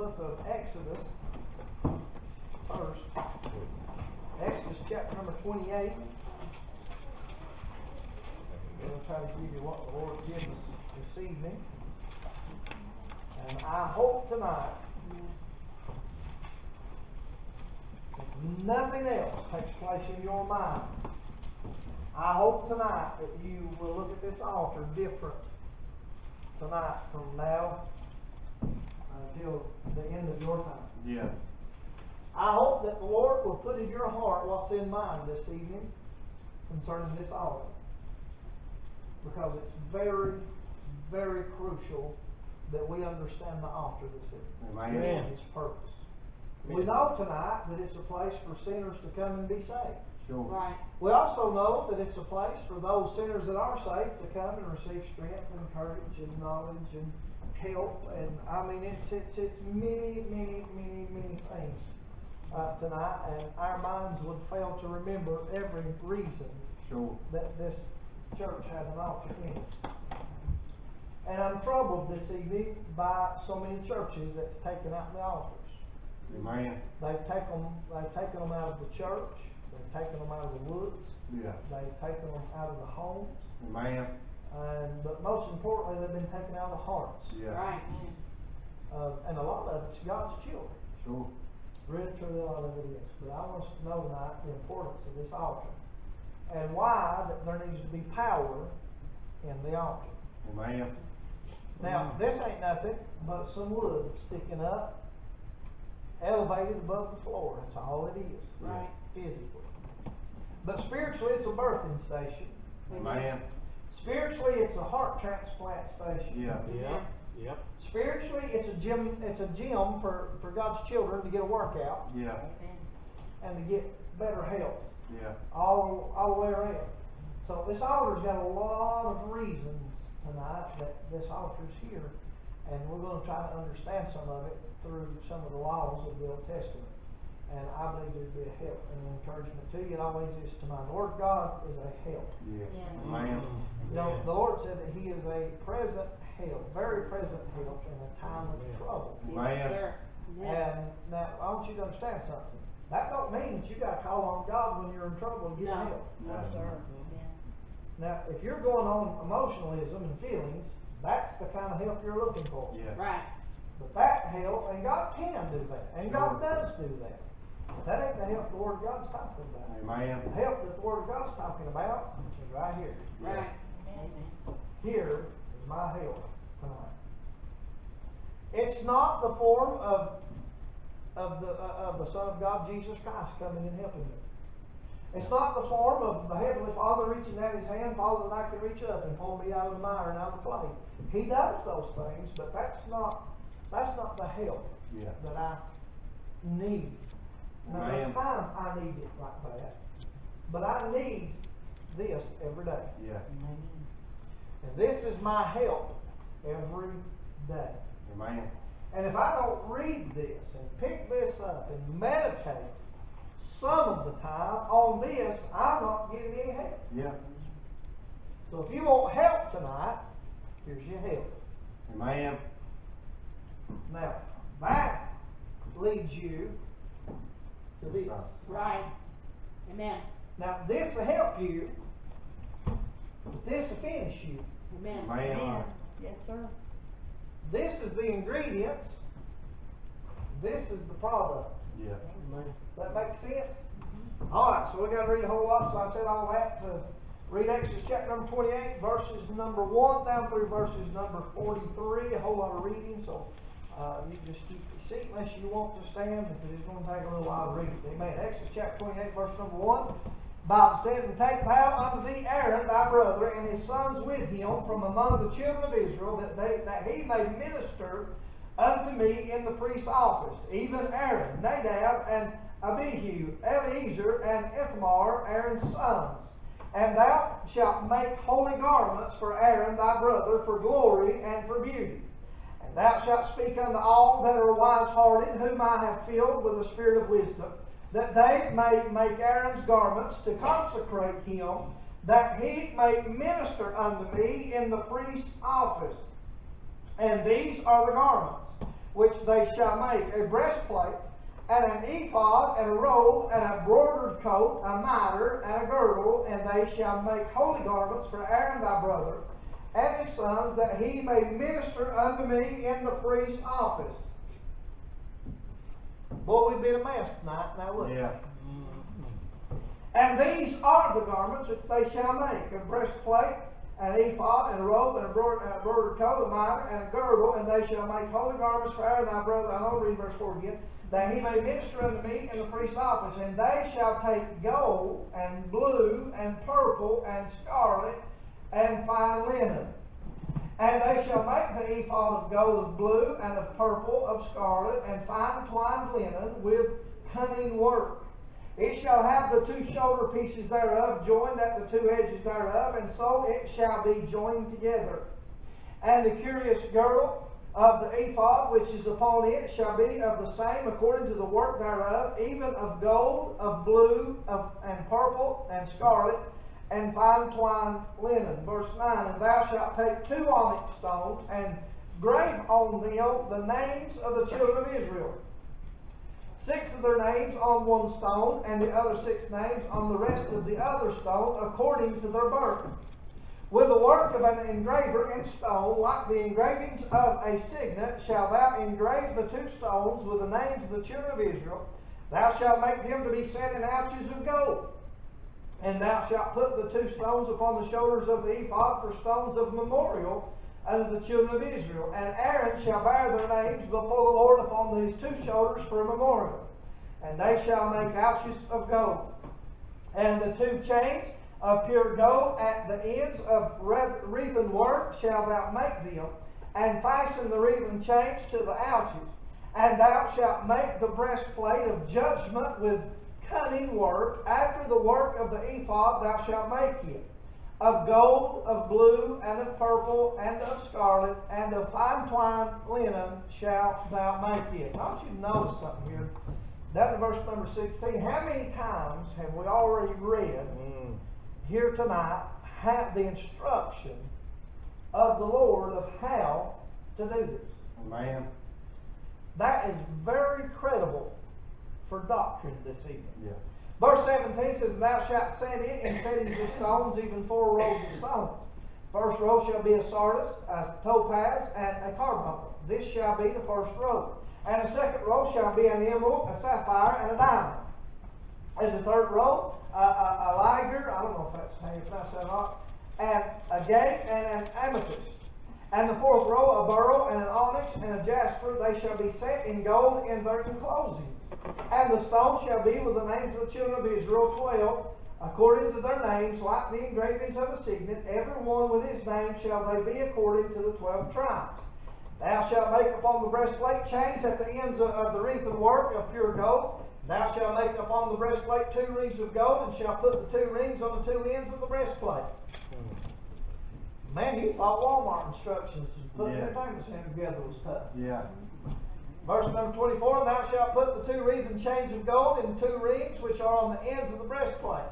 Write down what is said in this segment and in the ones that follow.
book of Exodus first. Exodus chapter number 28. I'm going to try to give you what the Lord gives us this evening. And I hope tonight, if nothing else takes place in your mind, I hope tonight that you will look at this altar different tonight from now until the end of your time. Yeah. I hope that the Lord will put in your heart what's in mine this evening concerning this altar. Because it's very, very crucial that we understand the altar this evening. Amen. And its purpose. We know tonight that it's a place for sinners to come and be saved. Sure. Right. We also know that it's a place for those sinners that are saved to come and receive strength and courage and knowledge and help. And I mean, it's many, many, many, many things tonight. And our minds would fail to remember every reason Sure. that this church has an altar in it. And I'm troubled this evening by so many churches that's taken out the altars. Amen. They've taken them out of the church. They've taken them out of the woods. Yeah. They've taken them out of the homes. Amen. But most importantly, they've been taken out of the hearts. Yeah. Right. And a lot of it's God's children. Sure. Really, truly, a lot of it is. But I want us to know tonight the importance of this altar. And why that there needs to be power in the altar. Amen. Now, this ain't nothing but some wood sticking up, elevated above the floor. That's all it is. Right. Physically. But spiritually, it's a birthing station. Amen. Spiritually, it's a heart transplant station. Yeah. Yeah. Yep. Spiritually, it's a gym. It's a gym for God's children to get a workout Yeah. and to get better health Yeah. all the way around. So this altar's got a lot of reasons tonight that this altar's here, and we're going to try to understand some of it through some of the laws of the Old Testament. And I believe there'd be a help and an encouragement to you. It always is to mine. The Lord God is a help. Yeah. Yeah. Amen. You know, the Lord said that He is a present help, very present help in a time of trouble. Amen. Sir. Yeah. And now, I want you to understand something. That don't mean that you got to call on God when you're in trouble and get No. help. No, sir. Yeah. Now, if you're going on emotionalism and feelings, that's the kind of help you're looking for. Yeah. Right. But that help, and God can do that, and God does do that. But that ain't the help the Word of God's talking about. Amen. The help that the Word of God's talking about is right here. Right. Amen. Here is my help tonight. It's not the form of the Son of God, Jesus Christ, coming and helping me. It's not the form of the Heavenly Father reaching out His hand, Father, that I can reach up and pull me out of the mire and out of the clay. He does those things, but that's not the help Yeah. that I need. Now, there's times I need it like that, but I need this every day. Yeah. And this is my help every day. Amen. And if I don't read this and pick this up and meditate some of the time on this, I'm not getting any help. Yeah. So if you want help tonight, here's your help. Amen. Now, that leads you to this. Right. Amen. Now, this will help you, but this will finish you. Amen. Amen. Yes, sir. This is the ingredients. This is the product. Yeah. That makes sense? Alright, so we got to read a whole lot, so I said all that to read Exodus chapter number 28, verses number 1 down through verses number 43, a whole lot of reading, so you just keep your seat unless you want to stand, because it's going to take a little while to read it. Amen. Exodus chapter 28, verse number 1. Bible says, "And take vow unto thee Aaron thy brother, and his sons with him from among the children of Israel, that he may minister unto me in the priest's office, even Aaron, Nadab, and Abihu, Eleazar, and Ithamar, Aaron's sons. And thou shalt make holy garments for Aaron thy brother, for glory and for beauty. And thou shalt speak unto all that are wise-hearted, whom I have filled with the spirit of wisdom, that they may make Aaron's garments to consecrate him, that he may minister unto me in the priest's office. And these are the garments: which they shall make, a breastplate, and an ephod, and a robe, and a broidered coat, a mitre, and a girdle, and they shall make holy garments for Aaron thy brother, and his sons, that he may minister unto me in the priest's office. Boy, we've been a mess tonight, now look. Yeah. And these are the garments which they shall make, a breastplate, an ephod, and a robe, and a broidered coat, a mitre, and a girdle, and they shall make holy garments for Aaron thy brother. I don't read verse 4 again. That he may minister unto me in the priest's office. And they shall take gold, and blue, and purple, and scarlet, and fine linen. And they shall make the ephod of gold, of blue, and of purple, of scarlet, and fine twined linen, with cunning work. It shall have the two shoulder pieces thereof joined at the two edges thereof, and so it shall be joined together. And the curious girdle of the ephod which is upon it shall be of the same according to the work thereof, even of gold, of blue, and purple, and scarlet, and fine twined linen. Verse 9, and thou shalt take 2 onyx stones, and grave on them the names of the children of Israel. 6 of their names on one stone, and the other 6 names on the rest of the other stone, according to their birth. With the work of an engraver in stone, like the engravings of a signet, shalt thou engrave the 2 stones with the names of the children of Israel. Thou shalt make them to be set in ouches of gold. And thou shalt put the 2 stones upon the shoulders of the ephod for stones of memorial unto the children of Israel. And Aaron shall bear their names before the Lord upon these 2 shoulders for a memorial. And they shall make ouches of gold. And the 2 chains of pure gold at the ends of wreathen work shalt thou make them, and fasten the wreathen chains to the ouches. And thou shalt make the breastplate of judgment with cunning work. After the work of the ephod thou shalt make it, of gold, of blue, and of purple, and of scarlet, and of fine twined linen shalt thou make it. I want you to notice something here. Down to verse number 16. How many times have we already read here tonight the instruction of the Lord of how to do this? Amen. That is very credible for doctrine this evening. Yeah. Verse 17 says, thou shalt set it in settings of stones, even 4 rows of stones. First row shall be a sardis, a topaz, and a carbuncle. This shall be the first row. And the second row shall be an emerald, a sapphire, and a diamond. And the third row, a liger, I don't know if that's how you pronounce that or not, and a agate, and an amethyst. And the fourth row, a beryl, and an onyx, and a jasper. They shall be set in gold in their enclosing. And the stones shall be with the names of the children of Israel, 12, according to their names, like the engravings of a signet. Every one with his name shall they be according to the 12 tribes. Thou shalt make upon the breastplate chains at the ends of the wreathen work of pure gold. Thou shalt make upon the breastplate 2 rings of gold, and shalt put the 2 rings on the 2 ends of the breastplate. Man, you thought Walmart instructions and putting the entertainment center together was tough. Yeah. Verse number 24, and thou shalt put the 2 wreathen chains of gold in 2 rings which are on the ends of the breastplate.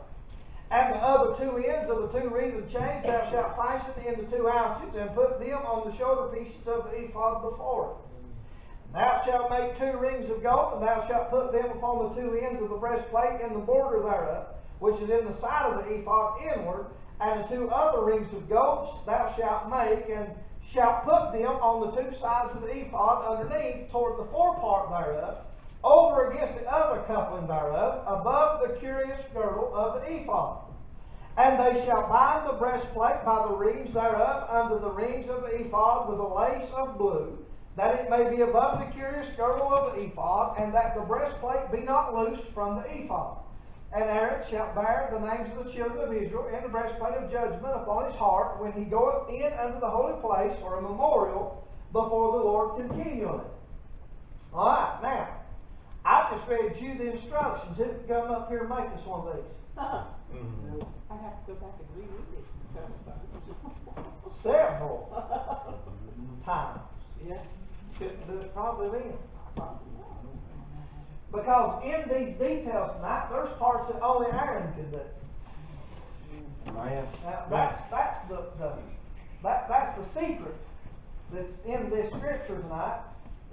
And the other 2 ends of the 2 wreathen chains thou shalt fasten into 2 ouches, and put them on the shoulder pieces of the ephod before it. Thou shalt make 2 rings of gold, and thou shalt put them upon the 2 ends of the breastplate in the border thereof, which is in the side of the ephod inward. And the 2 other rings of gold thou shalt make, and shalt put them on the 2 sides of the ephod underneath toward the forepart thereof, over against the other coupling thereof, above the curious girdle of the ephod. And they shall bind the breastplate by the rings thereof under the rings of the ephod with a lace of blue, that it may be above the curious girdle of the ephod, and that the breastplate be not loosed from the ephod. And Aaron shall bear the names of the children of Israel in the breastplate of judgment upon his heart, when he goeth in unto the holy place for a memorial before the Lord continually. Alright, now, I just read you the instructions. Who can come up here and make us one of these? I have to go back and reread it. Several times. Yeah. Couldn't do it probably then. Because in these details tonight, there's parts that only Aaron can do. Amen. Now, that's the secret that's in this scripture tonight.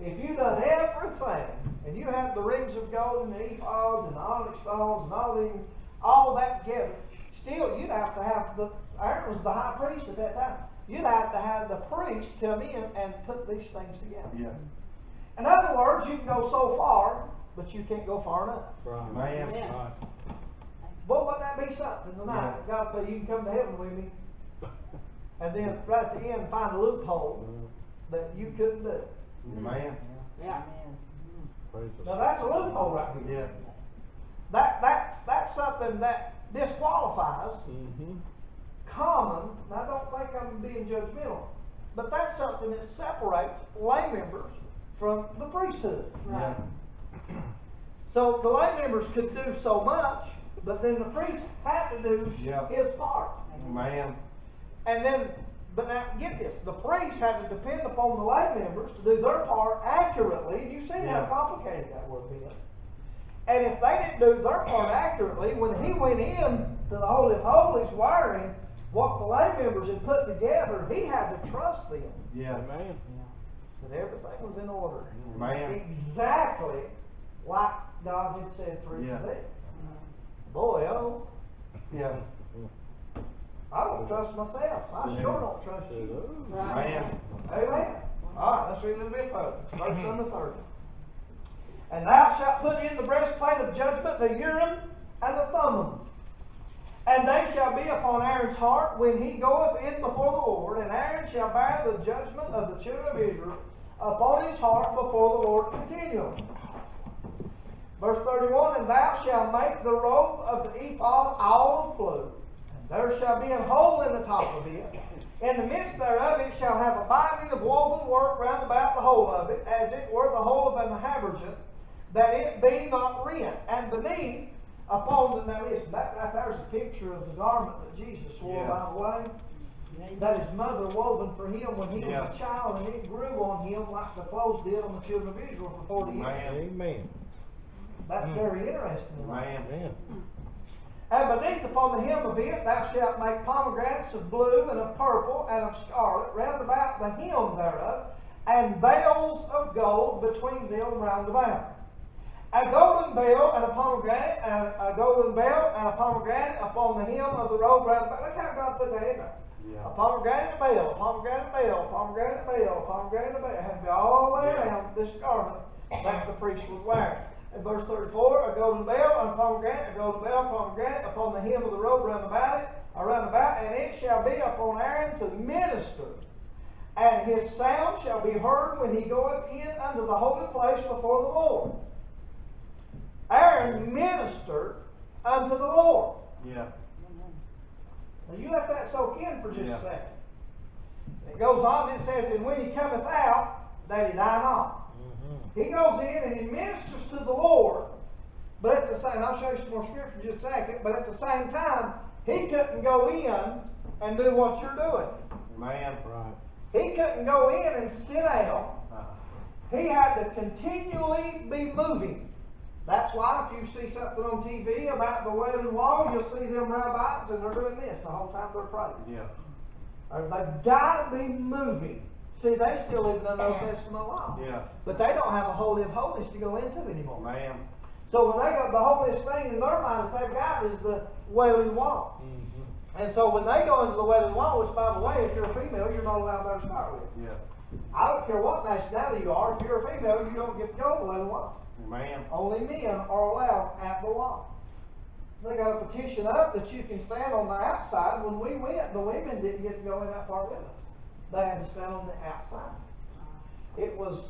if you done everything, and you had the rings of gold and the ephods and the onyx stones and all that together, still you'd have to have Aaron was the high priest at that time. You'd have to have the priest come in and put these things together. Yeah. In other words, you can go so far, but you can't go far enough. Right. Man. Yeah. Right. Boy, wouldn't that be something tonight? Yeah. God said, you can come to heaven with me. And then right at the end, find a loophole that you couldn't do. Man. Yeah. Now that's a loophole right here. Yeah. That's something that disqualifies common, and I don't think I'm being judgmental, but that's something that separates lay members from the priesthood. Right. So the lay members could do so much, but then the priest had to do Yeah. his part. Man. And then, but now get this, the priest had to depend upon the lay members to do their part accurately, and you see how Yeah. complicated that would be. And if they didn't do their part accurately, when he went in to the Holy of Holies wearing what the lay members had put together, he had to trust them Yeah. Man. that everything was in order. Man. Exactly like God had said for it Yeah. to be. Boy, oh, Yeah. I don't trust myself. I Yeah. sure don't trust you. Man. Amen. Alright, let's read a little bit further. Verse number 30. And thou shalt put in the breastplate of judgment the Urim and the Thummim. And they shall be upon Aaron's heart when he goeth in before the Lord, and Aaron shall bear the judgment of the children of Israel upon his heart before the Lord continually. Verse 31, and thou shalt make the robe of the ephod all of blue, and there shall be an hole in the top of it. In the midst thereof it shall have a binding of woven work round about the whole of it, as it were the whole of an habergeon, that it be not rent. And beneath, upon the, now listen, that right there's a picture of the garment that Jesus wore, Yeah. by the way. That his mother woven for him when he was Yeah. a child, and it grew on him like the clothes did on the children of Israel for 40 years. Man. Amen. That's very interesting. Man. Man. And beneath upon the hem of it thou shalt make pomegranates of blue and of purple and of scarlet round about the hem thereof, and veils of gold between them round about. A golden veil and a pomegranate, and a golden veil and a pomegranate upon the hem of the robe round about. Look how God put that in there. Yeah. A pomegranate veil, a pomegranate veil, a pomegranate veil, a pomegranate veil. It had to be all the way Yeah. around this garment that the priest was wearing. In verse 34, a golden veil and a pomegranate, a golden veil, pomegranate upon the hem of the robe round about it, and it shall be upon Aaron to minister. And his sound shall be heard when he goeth in unto the holy place before the Lord. Aaron ministered unto the Lord. Yeah. Now you let that soak in for just Yeah. a second. It goes on, it says, and when he cometh out, that he die not. He goes in and he ministers to the Lord, but at the same, I'll show you some more scripture in just a second, but at the same time, he couldn't go in and do what you're doing. Man. Right. He couldn't go in and sit down. He had to continually be moving. That's why if you see something on TV about the Wailing Wall, you'll see them rabbis and they're doing this the whole time they're praying. Yeah. They've got to be moving. See, they still live in the Old Testament law. Yeah. But they don't have a Holy of Holies to go into anymore. Man. So when they got the holiest thing in their mind that they've got is the Wailing Wall. And so when they go into the Wailing Wall, which by the way, if you're a female, you're not allowed there to start with. Yeah. I don't care what nationality you are, if you're a female, you don't get to go to the Wailing Wall. Man. Only men are allowed at the wall. They got a petition up that you can stand on the outside. When we went, the women didn't get to go in that part with us. They had to stand on the outside. It was,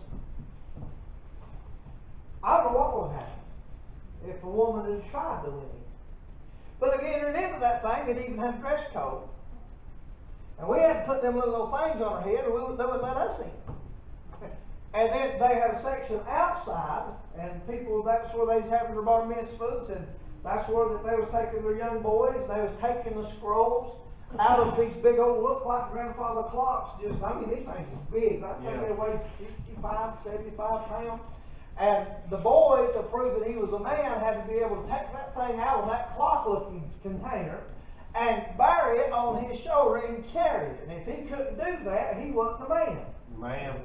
I don't know what would have happened if a woman had tried to win it. But again, into that thing, it even had a dress code. And we had to put them little things on our head or they would let us in. And then they had a section outside, and people, that's where they was having their bar mitzvahs, and that's where that they was taking their young boys, they was taking the scrolls out of these big old, look like grandfather clocks, just, I mean, these things is big. I think they weighed 65, 75 pounds. And the boy, to prove that he was a man, had to be able to take that thing out of that clock-looking container and bury it on his shoulder and carry it. And if he couldn't do that, he wasn't a man. Man.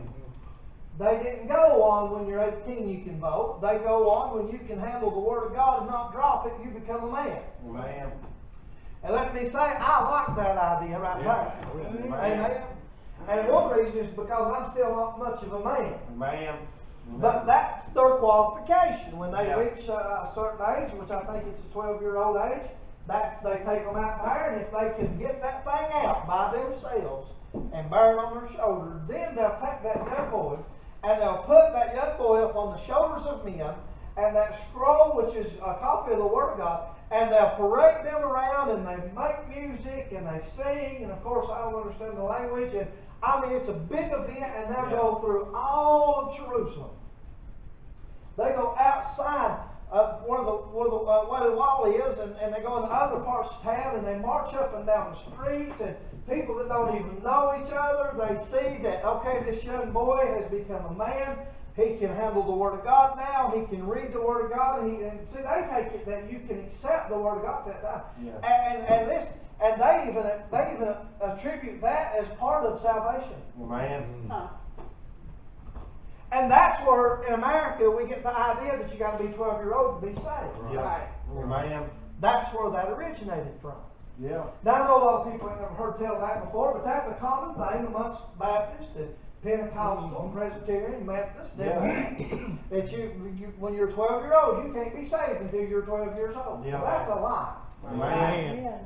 They didn't go on when you're 18 you can vote. They go on when you can handle the Word of God and not drop it, you become a man. Amen. And let me say, I like that idea right there. Amen. And one reason is because I'm still not much of a man. Amen. But that's their qualification. When they Yeah. reach a certain age, which I think it's a 12-year-old age, they take them out there, and if they can get that thing out by themselves and bear it on their shoulders, then they'll take that young boy and they'll put that young boy up on the shoulders of men, and that scroll, which is a copy of the Word of God, and they'll parade them around, and they make music, and they sing, and of course I don't understand the language, and I mean it's a big event, and they'll go through all of Jerusalem. They go outside of where the wall is, and they go in the other parts of town, and they march up and down the streets, and people that don't even know each other, they see that, okay, this young boy has become a man. He can handle the Word of God now. He can read the Word of God. And see, they take it that you can accept the Word of God at that time. Yeah. And they even attribute that as part of salvation. Amen. Huh. And that's where, in America, we get the idea that you got to be 12-year-old to be saved. Yeah. Amen. That's where that originated from. Yeah. Now, I know a lot of people ain't never heard tell that before, but that's a common thing amongst Baptists and Pentecostal and Presbyterian, Methodist, that you when you're 12-year-old, you can't be saved until you're 12 years old. Yeah. That's a lie. Amen.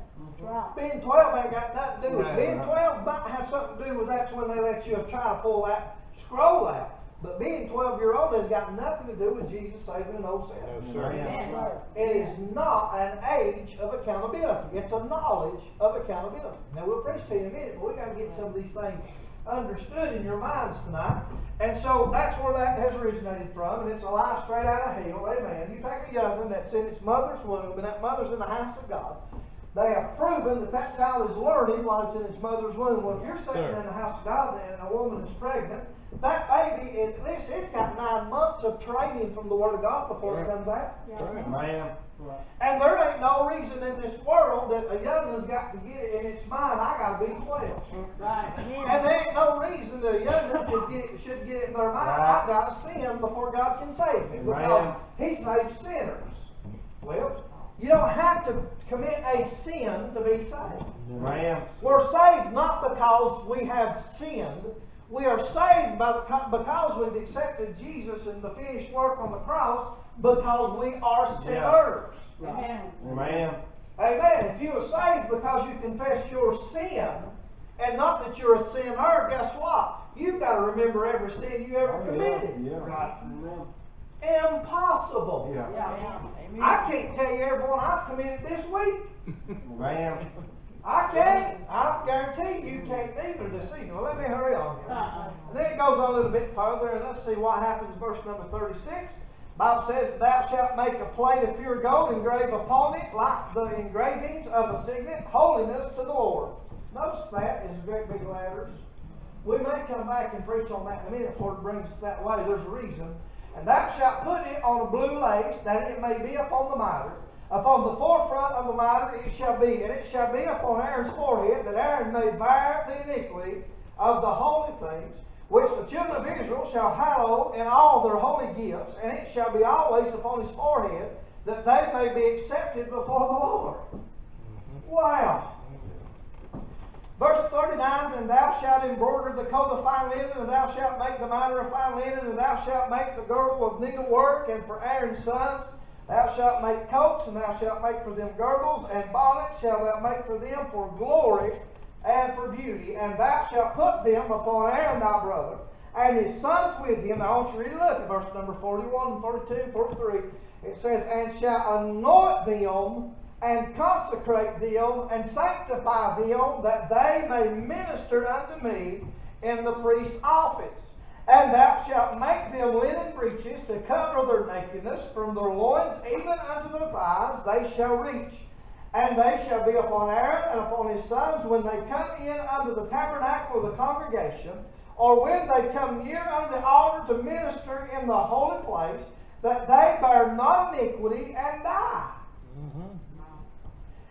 Being 12 ain't got nothing to do with it. Being 12 might have something to do with that's when they let you try to pull that scroll out. But being 12-year-old has got nothing to do with Jesus saving those sins. Amen. It is not an age of accountability. It's a knowledge of accountability. Now, we'll preach to you in a minute, but we've got to get some of these things understood in your minds tonight. And so that's where that has originated from, and it's a lie straight out of hell. Amen. You take a young one that's in its mother's womb, and that mother's in the house of God. They have proven that that child is learning while it's in its mother's womb. Well, if you're sitting in the house of God and a woman is pregnant, that baby, at least it's got 9 months of training from the Word of God before it comes out. Amen. And there ain't no reason in this world that a young one's got to get it in its mind, I got to be 12. Right. And there ain't no reason that a young one should get it in their mind, I got to sin before God can save me. Because He saves sinners. Well, you don't have to commit a sin to be saved. Amen. We're saved not because we have sinned. We are saved because we've accepted Jesus and the finished work on the cross, because we are sinners. Amen. Amen. Amen. If you are saved because you confess your sin, and not that you're a sinner, guess what? You've got to remember every sin you ever committed. Yeah. Impossible. Yeah. Yeah. I can't tell you every one I've committed this week. Amen. I can't. I guarantee you can't either this evening. Well, let me hurry on here. And then it goes on a little bit further, and let's see what happens. Verse number 36. The Bible says, "Thou shalt make a plate of pure gold, engrave upon it, like the engravings of a signet, holiness to the Lord." Notice that is great big letters. We may come back and preach on that in a minute before it brings us that way. There's a reason. "And thou shalt put it on a blue lace, that it may be upon the mitre. Upon the forefront of the mitre it shall be, and it shall be upon Aaron's forehead, that Aaron may bear the iniquity of the holy things, which the children of Israel shall hallow in all their holy gifts, and it shall be always upon his forehead, that they may be accepted before the Lord." Wow! Verse 39, "And thou shalt embroider the coat of fine linen, and thou shalt make the mitre of fine linen, and thou shalt make the girdle of needlework, and for Aaron's sons thou shalt make coats, and thou shalt make for them girdles, and bonnets shalt thou make for them for glory and for beauty. And thou shalt put them upon Aaron thy brother, and his sons with him." Now I want you to read it up at verse number 41 and 42 and 43. It says, "And shall anoint them, and consecrate them, and sanctify them, that they may minister unto me in the priest's office. And thou shalt make them linen breeches to cover their nakedness, from their loins even unto their thighs they shall reach. And they shall be upon Aaron and upon his sons when they come in unto the tabernacle of the congregation, or when they come near unto the altar to minister in the holy place, that they bear not iniquity and die.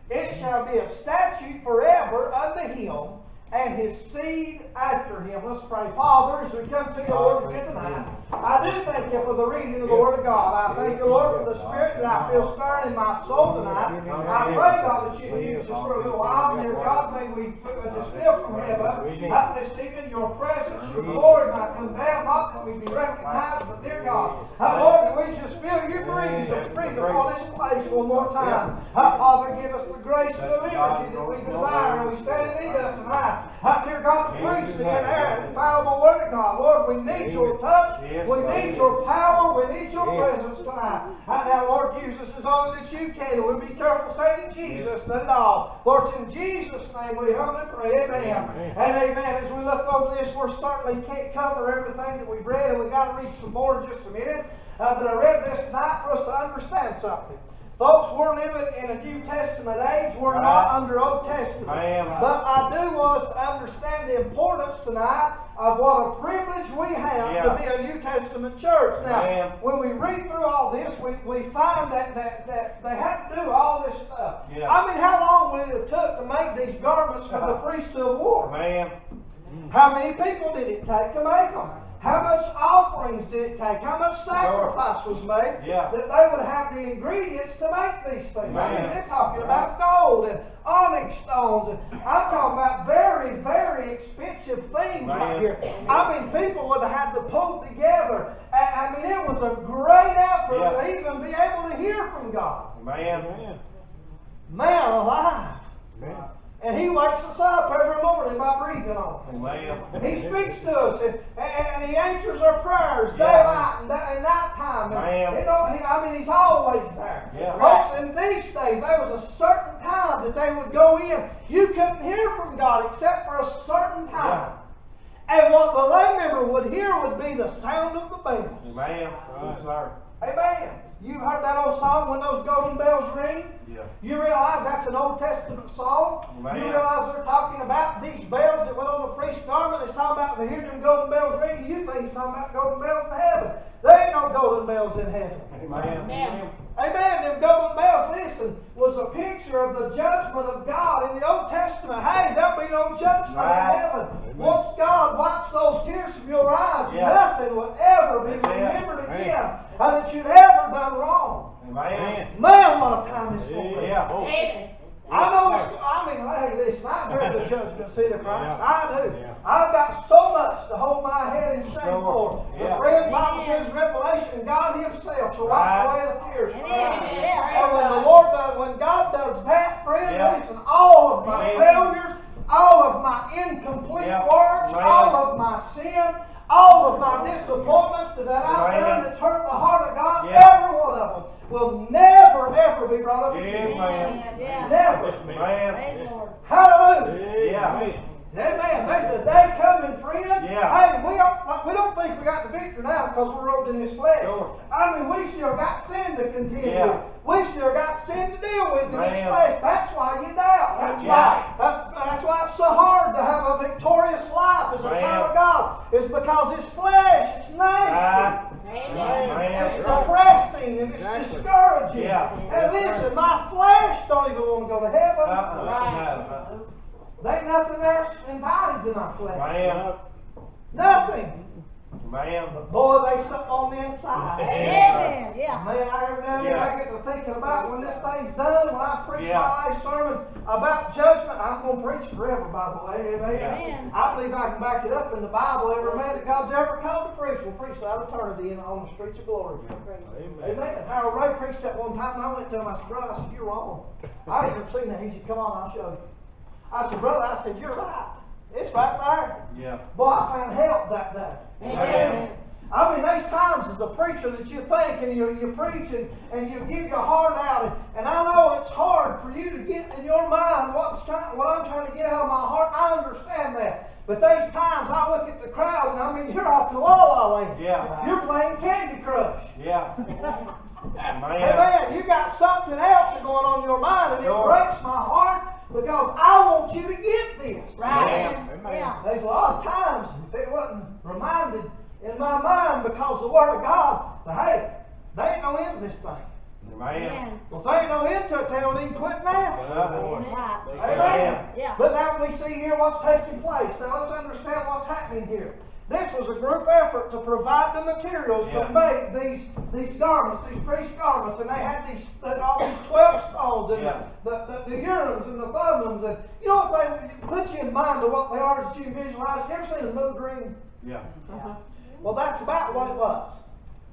It shall be a statute forever unto him, and his seed after him. Let's pray. Father, as we come to your word again tonight, I do thank you for the reading of the word of God. I thank you, Lord, for the Spirit that I feel stirring in my soul tonight. I pray, God, that you use us for a little while. Dear God, may we just feel from heaven up this evening your presence, your glory might come down, not that we be recognized, but dear God, Lord, that we just feel your breeze upon this place one more time. Father, give us the grace and the liberty that we desire and we stand in need of tonight. Dear God, to preach the inerrant, infallible word of God. Lord, we need your touch. We need your power. We need your presence tonight. Now, Lord, use us as only that you can. We'll be careful saying Jesus, not at all. For it's in Jesus' name we humbly pray. Amen. And amen. As we look over this, we certainly can't cover everything that we've read, and we've got to read some more in just a minute. But I read this tonight for us to understand something. Folks, we're living in a New Testament age. We're not under Old Testament. But I do want us to understand the importance tonight of what a privilege we have to be a New Testament church. Now, when we read through all this, we find that they had to do all this stuff. I mean, how long would it have took to make these garments for the priesthood wore? How many people did it take to make them? How much offerings did it take? How much sacrifice was made that they would have the ingredients to make these things? I mean, they're talking about gold and onyx stones. And I'm talking about very, very expensive things right here. I mean, people would have had to pull together. I mean, it was a great effort to even be able to hear from God. Man alive. And he wakes us up every morning by breathing on us. He speaks to us and he answers our prayers daylight and nighttime. I mean, he's always there. Folks, in these days, there was a certain time that they would go in. You couldn't hear from God except for a certain time. And what the lay member would hear would be the sound of the bells. Amen. You've heard that old song, When Those Golden Bells Ring? You realize that's an Old Testament song? You realize they're talking about these bells that went on the priest's garment? It's talking about the hearing them golden bells ring. You think it's talking about golden bells in heaven. There ain't no golden bells in heaven. Amen. Them golden bells, listen, was a picture of the judgment of God in the Old Testament. Hey, there'll be no judgment in heaven. Once God wipes those tears from your eyes, nothing will ever be remembered again that you'd ever done wrong. Man, what a time this will be. I know this, hey, listen, I dread the judgment seat of Christ. I do. I've got so much to hold my head in shame for. The friend, Bible says, Revelation, God Himself shall wipe away the tears from our eyes. And when the Lord does, when God does that, friend, listen, all of my failures, all of my incomplete works, all of my sin, all of my disappointments that I've done that's hurt the heart of God, every one of them will never, ever be brought up again. Never. Hallelujah. Amen. There's a day coming, friend. Hey, we don't think we got the victory now because we're robed in this flesh. I mean, we still got sin to contend with. We still got sin to deal with in this flesh. That's why you doubt. That's why it's so hard to have a victorious life as a child of God. It's because this flesh, it's nasty. It's depressing and it's discouraging. And listen, my flesh don't even want to go to heaven. There ain't nothing there invited to my flesh. Nothing. But boy, there's something on the inside. Man, every now and then I get to thinking about when this thing's done, when I preach my last sermon about judgment. I'm going to preach forever, by the way. Amen. I believe I can back it up in the Bible. Every man that God's ever called to preach will preach out eternity on the streets of glory. Amen. Harold Ray preached that one time, and I went to him. I said, brother, I said, you're wrong. I ain't never seen that. He said, come on, I'll show you. I said, brother, I said, you're right. It's right there. Boy, I found help that day. Amen. I mean, there's times as a preacher that you think and you preach and you give your heart out. And I know it's hard for you to get in your mind what I'm trying to get out of my heart. I understand that. But there's times I look at the crowd and I mean, you're off to La La Land. You're playing Candy Crush. Amen. You got something else going on in your mind, and it breaks my heart because I want you to get this. There's a lot of times if it wasn't reminded in my mind because the Word of God, but hey, there ain't no end to this thing. Amen. Well, if they ain't no end to it, they don't even quit now. Amen. Yeah. But now we see here what's taking place. Now let's understand what's happening here. This was a group effort to provide the materials to make these garments, these priest garments, and they had all these 12 stones and the Urims and the Thummim, and you know what they put you in mind of what they are that you can visualize. You ever seen a mood ring? Yeah. Well, that's about what it was.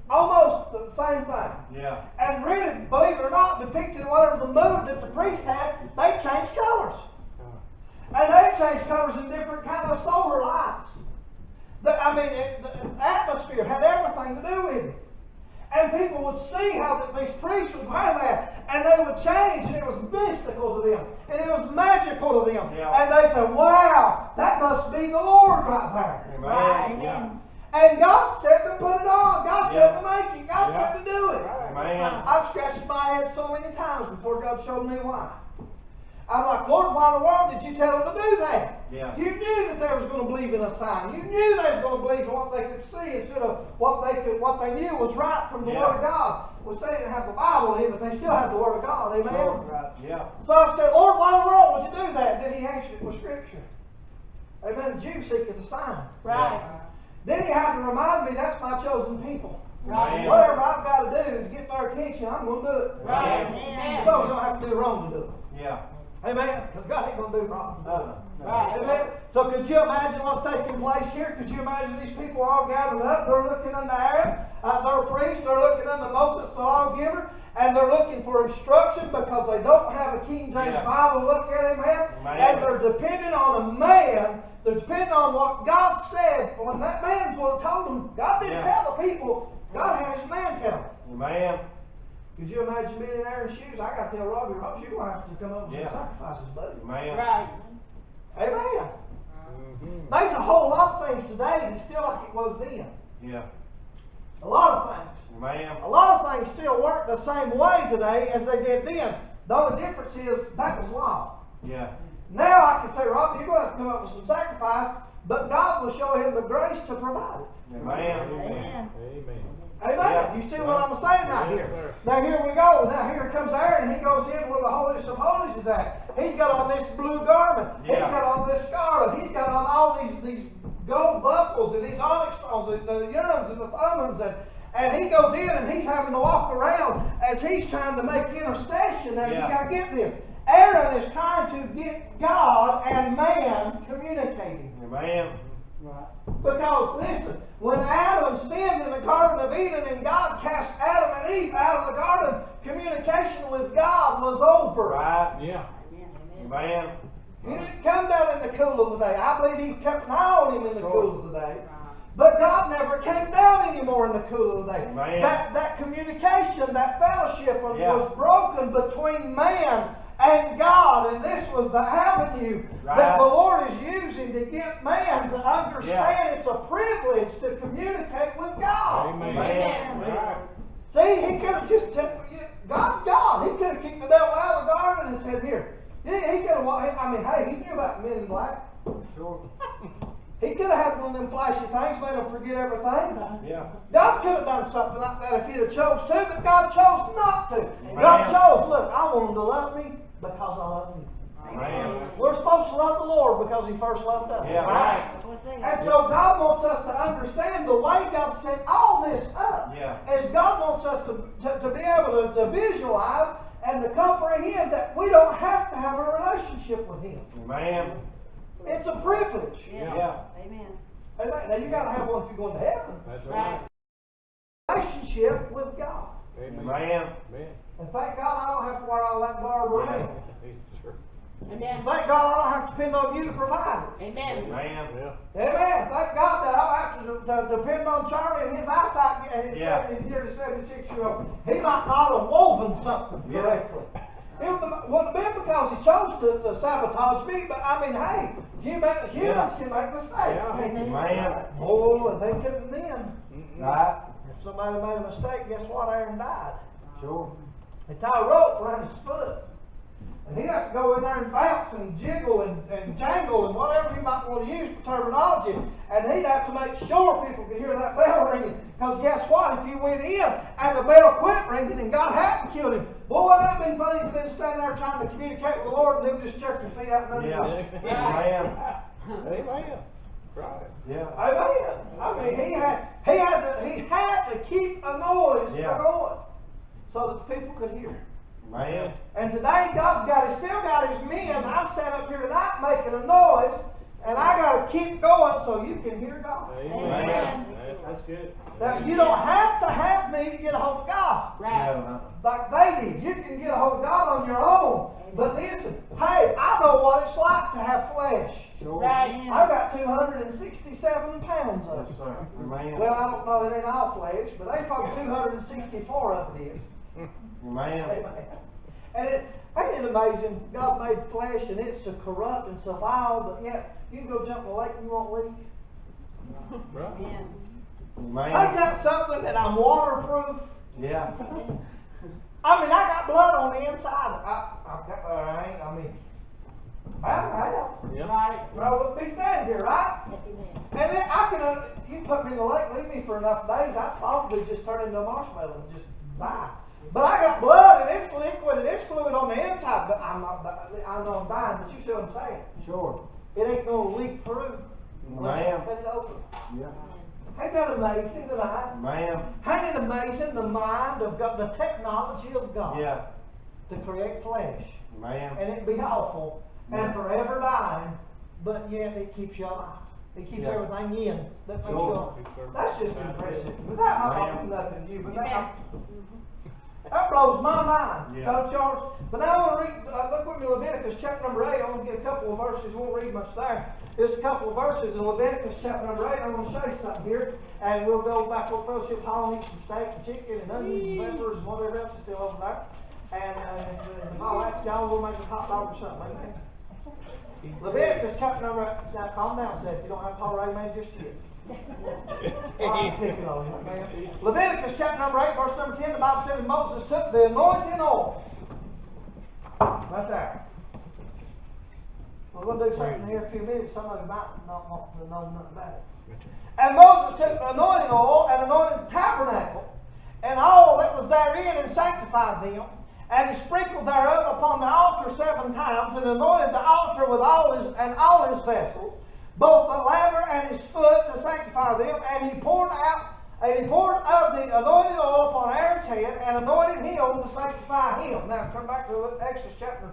Almost the same thing. Yeah. And really, believe it or not, depicted whatever the mood that the priest had, they changed colors. And they changed colors in different kind of solar lights. The atmosphere had everything to do with it. And people would see how these priests would wear that, and they would change, and it was mystical to them, and it was magical to them. Yeah. And they said, wow, that must be the Lord right there. Amen. Yeah. And God said to put it on. God said to make it. God said to do it. Amen. I've scratched my head so many times before God showed me why. I'm like, Lord, why in the world did you tell them to do that? Yeah. You knew that they was going to believe in a sign. You knew they was going to believe in what they could see instead of what they knew was right from the Word of God. Well, they didn't have the Bible here, but they still have the Word of God. Amen? Sure. Yeah. So I said, Lord, why in the world would you do that? Then he answered it with Scripture. Amen. The Jew seeketh a sign. Right. Then he had to remind me that's my chosen people. Right. Whatever I've got to do to get their attention, I'm going to do it. Right. As long as I don't have to do wrong to do it. Yeah. Amen. Because God ain't going to do wrong. Right. Amen. So could you imagine what's taking place here? Could you imagine these people all gathered up? They're looking unto Aaron. They're priests. They're looking unto Moses, the lawgiver. And they're looking for instruction because they don't have a King James Bible to look at. Amen. And they're depending on a man. They're depending on what God said. When that man's what told them, God didn't tell the people. God had his man tell them. Amen. Could you imagine being in Aaron's shoes? I got to tell Robbie, you're going to have to come up with some sacrifices, buddy. Amen. Right. Amen. There's a whole lot of things today that's still like it was then. Yeah. A lot of things. Amen. A lot of things still work the same way today as they did then. The only difference is that was law. Yeah. Now I can say, Robbie, you're going to have to come up with some sacrifice, but God will show him the grace to provide it. Amen. Amen. Amen. Yeah. You see what I'm saying now here? Now here we go. Now here comes Aaron, and he goes in where the holiest of holies is at. He's got on this blue garment. He's got on this scarlet. He's got on all these gold buckles and these onyx stones, the Urims and the Thummim, and he goes in and he's having to walk around as he's trying to make intercession. Now you got to get this. Aaron is trying to get God and man communicating. Amen. Because, listen, when Adam sinned in the Garden of Eden and God cast Adam and Eve out of the garden, communication with God was over. Right. Yeah. Amen. He didn't come down in the cool of the day. I believe he kept an eye on him in the cool of the day. But God never came down anymore in the cool of the day. That communication, that fellowship was broken between man and God, and this was the avenue that the Lord is using to get man to understand it's a privilege to communicate with God. Amen. See, he could have just God's God. He could have kicked the devil out of the garden and said, "Here." He could have. Hey, he knew about the men in black. Sure. He could have had one of them flashy things, made him forget everything. Yeah. God could have done something like that if he'd have chose to, but God chose not to. Amen. God chose, look, I want him to love me because I love him. Amen. We're supposed to love the Lord because he first loved us. Yeah. Right? And so God wants us to understand the way God set all this up. Yeah. Is God wants us to be able to visualize and to comprehend that we don't have to have a relationship with him. Amen. It's a privilege. Yeah. Amen. Amen. Now you got to have one if you're going to heaven. That's Right. Relationship with God. Amen. And thank God I don't have to wear all that garb around. Amen. Thank God I don't have to depend on you to provide it. Amen. Amen. Amen. Thank God that I don't have to depend on Charlie and his eyesight at his 76-year-old. He might not have woven something correctly. It wouldn't have been because he chose to sabotage me, but I mean, hey, humans can make mistakes. Amen. Oh, and they couldn't then. Right. If somebody made a mistake, guess what? Aaron died. Sure. They tied a rope around his foot. And he'd have to go in there and bounce and jiggle and jangle and whatever you might want to use for terminology. And he'd have to make sure people could hear that bell ringing. Because guess what? If you went in and the bell quit ringing and God hadn't killed him, boy, wouldn't that been funny to have been standing there trying to communicate with the Lord and them just jerking your feet out and Yeah. underneath. Amen. Amen. Right. Yeah. Amen. I mean, he had to keep a noise Yeah. going so that the people could hear. Amen. And today, still got his men. I'm standing up here tonight making a noise, and I got to keep going so you can hear God. Amen. That's good. Now, you don't have to have me to get a hold of God. Right. No, Like they did. You can get a hold of God on your own. But listen, hey, I know what it's like to have flesh. Right. I've got 267 pounds of yes, it. sir. Amen. Well, I don't know, it ain't all flesh, but they probably 264 of it is. Amen. Amen. And ain't it amazing? God made flesh and it's so corrupt and so vile, but yet you can go jump in the lake and you won't leak. Right. Amen. I got something that I'm waterproof. Yeah. I mean, I got blood on the inside. I have. Yeah. Right. But I wouldn't be standing here, right? And then you put me in the lake, leave me for enough days, I'd probably just turn into a marshmallow and just die. But I got blood and it's liquid and it's fluid on the inside, but I know I'm dying, but you see what I'm saying? Sure. It ain't gonna leak through unless you Amen. cut it open. Yeah. Ain't that amazing tonight? Amen. Ain't it amazing the mind of God, the technology of God Yeah. to create flesh? Amen. And it'd be awful and Yeah. forever dying, but yet it keeps you alive. It keeps Yeah. everything in that makes you Sure. alive. That's just impressive. But that might not be Amen. nothing to you, but that blows my mind, Yeah. don't yours? But now I want to read, look with me, Leviticus chapter number 8. I want to get a couple of verses. We won't read much there. Just a couple of verses in Leviticus chapter number 8. I'm going to show you something here. And we'll go back to Fellowship Hall and eat some steak and chicken and onions and peppers and whatever else is still over there. And if I'll ask y'all, we'll make a hot dog or something. Amen. Leviticus chapter number 8. Now calm down, Seth. You don't have to holler amen just yet. I'm picking on you, man. Leviticus chapter number 8, verse number 10, the Bible says Moses took the anointing oil. Right there. We're going to do something here in a few minutes. Some of you might not want to know nothing about it. And Moses took the anointing oil and anointed the tabernacle and all that was therein and sanctified them. And he sprinkled thereof upon the altar 7 times and anointed the altar with all his vessels, both the laver and his foot, to sanctify them. And he poured of the anointed oil upon Aaron's head and anointed him to sanctify him. Now turn back to Exodus chapter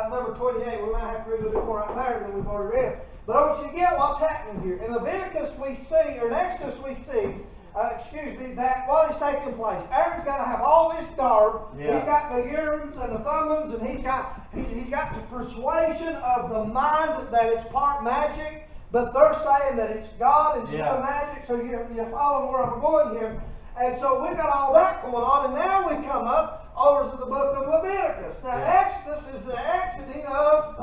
number 28. We might have to read a little bit more right there than we've already read. But I want you to get what's happening here. In Leviticus we see, or in Exodus we see, that what is taking place. Aaron's got to have all this garb. Yeah. He's got the Urims and the Thummim, and he's got the persuasion of the mind that it's part magic, but they're saying that it's God and it's magic. So you're following where I'm going here. And so we've got all that going on, and now we come up over to the book of Leviticus. Now Exodus is the exiting of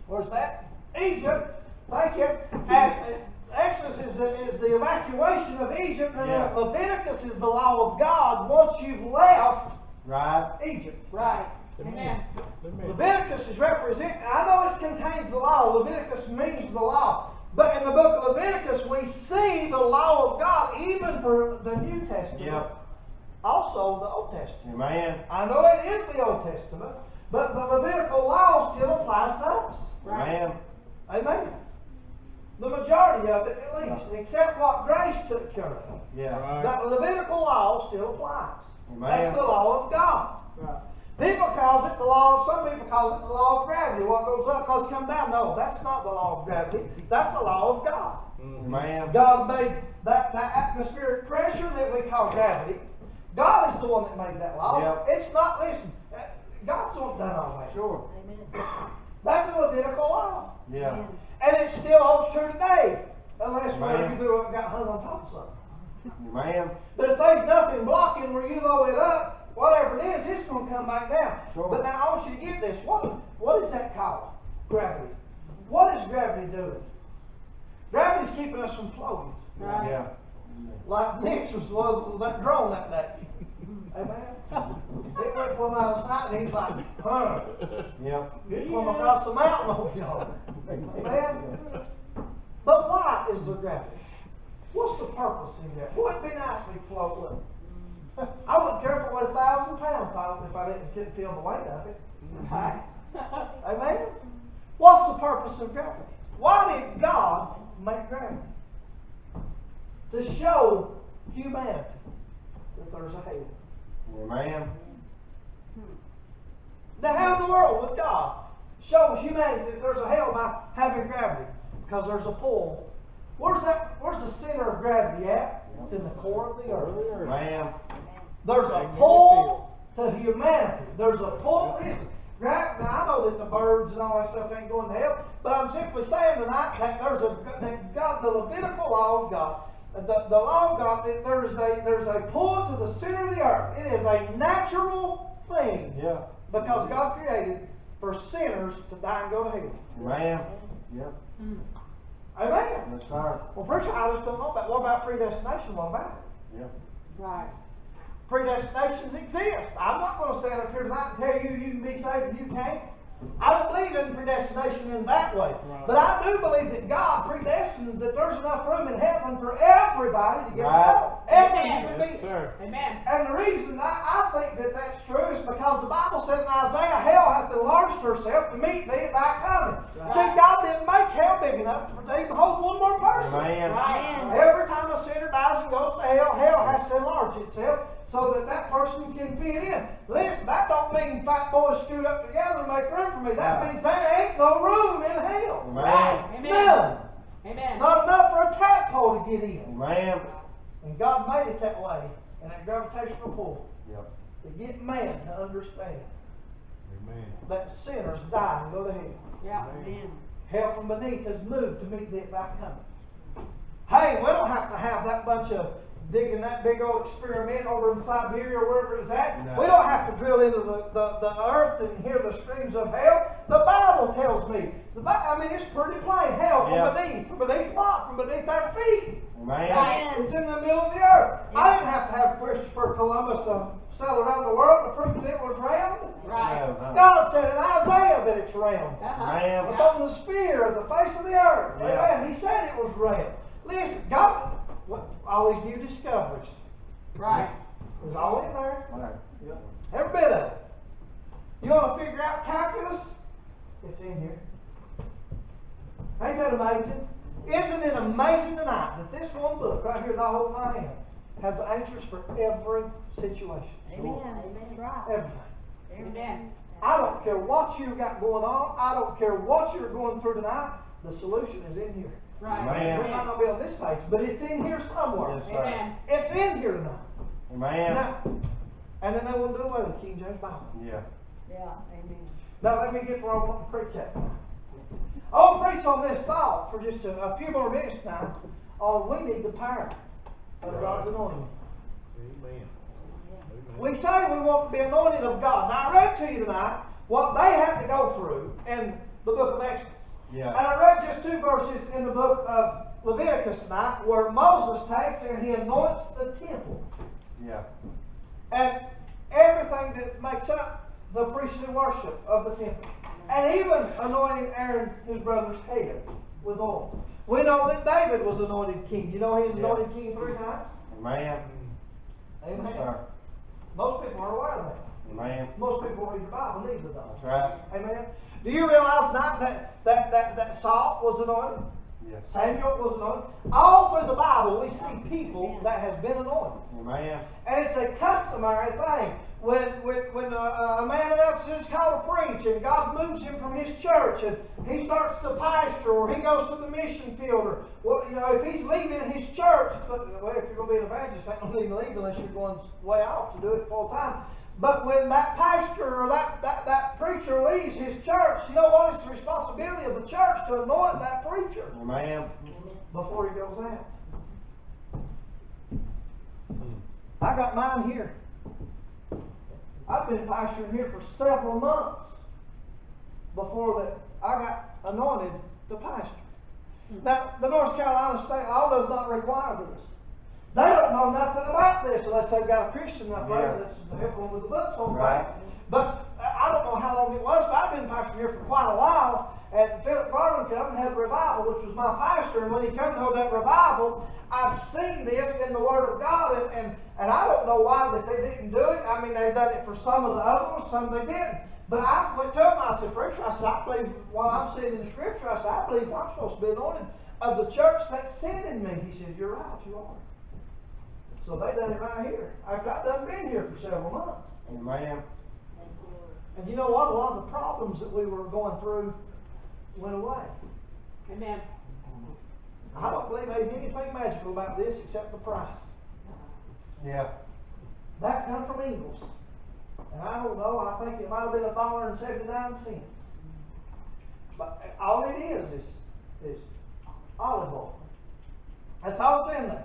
where's that? Egypt. Thank you. And Exodus is the evacuation of Egypt, and then Leviticus is the law of God once you've left Egypt. Right. Amen. Leviticus is representing, I know it contains the law. Leviticus means the law. But in the book of Leviticus, we see the law of God even for the New Testament. Yep. Also the Old Testament. Amen. I know it is the Old Testament, but the Levitical law still applies to us. Amen. Amen. The majority of it, at least, except what grace took care of. Yeah. Right. That Levitical law still applies. Amen. That's the law of God. Right. People calls it the law of, some people calls it the law of gravity. What goes up must come down. No, that's not the law of gravity. That's the law of God. Amen. God made that atmospheric pressure that we call gravity. God is the one that made that law. Yep. It's not, listen, God's the one that done all that. Sure. That's a Levitical law. Yeah. And it still holds true today. Unless where Amen. you threw it and got hung on top of something. Amen. But if there's nothing blocking where you throw it up, whatever it is, it's going to come back down. Sure. But now I want you to get this. What is that called? Gravity. What is gravity doing? Gravity's keeping us from floating. Right. Yeah. Like Nick's was that drone that day. Amen. He went plumb out of sight and he's like, huh. Yep. He plumb across the mountain over y'all. Amen. But why is there gravity? What's the purpose in that? Wouldn't it be nice if we float up? I wouldn't care if it weighed 1,000 pounds if I couldn't feel the weight of it. Right. Amen? What's the purpose of gravity? Why did God make gravity? To show humanity that there's a hell. Amen. Now how in the world would God show humanity that there's a hell by having gravity? Because there's a pull. Where's the center of gravity at? It's in the core of the earth. Amen. There's a pull to humanity. There's a pull. Listen, now I know that the birds and all that stuff ain't going to hell, but I'm simply saying tonight that that God, the Levitical law of God, the law of God, that there's a pull to the center of the earth. It is a natural thing. Yeah. Because God created for sinners to die and go to hell. Amen. Yep. Amen. Yes, sir. Well, preacher, I just don't know about. What about predestination? What about it? Yep. Right. Predestinations exist. I'm not going to stand up here tonight and tell you you can be saved and you can't. I don't believe in predestination in that way. Right. But I do believe that God predestined that there's enough room in heaven for everybody to get to Right. heaven. Every Amen. human Yes, being. sir. Amen. And the reason I think that that's true is because the Bible said in Isaiah, hell hath enlarged herself to meet thee at thy coming. Right. See, God didn't make hell big enough to even hold one more person. Amen. Right. Every time a sinner dies and goes to hell, hell has to enlarge itself so that person can fit in. Listen, that don't mean fat boys scoot up together and make room for me. That Right. means there ain't no room in hell. Right. Amen. Amen. None. Amen. Not enough for a tadpole to get in. Amen. And God made it that way, in that gravitational pull, Yep. to get man to understand Amen. that sinners die and go to hell. Yeah. Amen. Hell from beneath has moved to meet thee at thy coming. Hey, we don't have to have that bunch of digging that big old experiment over in Siberia or wherever it's at. No. We don't have to drill into the earth and hear the screams of hell. The Bible tells me. It's pretty plain. Hell Yeah. from beneath what? From beneath our feet. Amen. Right. It's in the middle of the earth. I didn't have to have Christopher Columbus to sail around the world to prove that it was round. Right. No, no. God said in Isaiah that it's round. Uh-huh. Amen. Upon the sphere of the face of the earth. Yeah. Amen. He said it was round. Listen, God, all these new discoveries. Right. It's all in there. Right. Every bit of it. You want to figure out calculus? It's in here. Ain't that amazing? Isn't it amazing tonight that this one book right here that I hold in my hand has the answers for every situation? Amen. That's right. Everything. Amen. I don't care what you've got going on. I don't care what you're going through tonight. The solution is in here. Right. Amen. It might not be on this page, but it's in here somewhere. Yes, sir. Amen. It's in here tonight. Amen. Now, and then they will do away with King James Bible. Yeah. Yeah. Amen. Now let me get where I want to preach at. I want to preach on this thought for just a few more minutes now. On we need the power of God's anointing. Amen. We say we want to be anointed of God. Now I read to you tonight what they had to go through in the book of Exodus. Yeah. And I read just 2 verses in the book of Leviticus tonight where Moses takes and he anoints the temple. Yeah. And everything that makes up the priestly worship of the temple. And even anointing Aaron, his brother's head, with oil. We know that David was anointed king. You know he was Yeah. anointed king 3 times? Amen. Amen. Yes, sir. Most people are aware of that. Amen. Most people read the Bible, neither don't. That's right. Amen. Do you realize not that Saul was anointed? Yes. Samuel was anointed. All through the Bible we see people that have been anointed. Amen. And it's a customary thing. When a man else is called to preach and God moves him from his church and he starts to pastor or he goes to the mission field or if he's leaving his church, well, if you're going to be an evangelist, ain't no need to leave unless you're going way off to do it full time. But when that pastor or that preacher leaves his church, you know what? It's the responsibility of the church to anoint that preacher Amen. before he goes out. I got mine here. I've been pastoring here for several months before that I got anointed to pastor. Now, the North Carolina state law does not require this. They don't know nothing about this unless they've got a Christian up there Yeah. that's helping them with the books on Right. that. But I don't know how long it was, but I've been pastoring here for quite a while. And Philip Garland come and had a revival, which was my pastor. And when he come to hold that revival, I've seen this in the Word of God. And I don't know why that they didn't do it. I mean, they've done it for some of the other ones, some they didn't. But I went to him, I said, preacher, I said, I believe, while I'm sitting in the Scripture, I said, I believe I'm supposed to be anointed of the church that's sending me. He said, you're right, you are. So they done it right here. I've done been here for several months. Amen. And you know what? A lot of the problems that we were going through went away. Amen. I don't believe there's anything magical about this except the price. Yeah. That come from Ingles. And I don't know, I think it might have been $1.79. But all it is olive oil. That's all it's in there.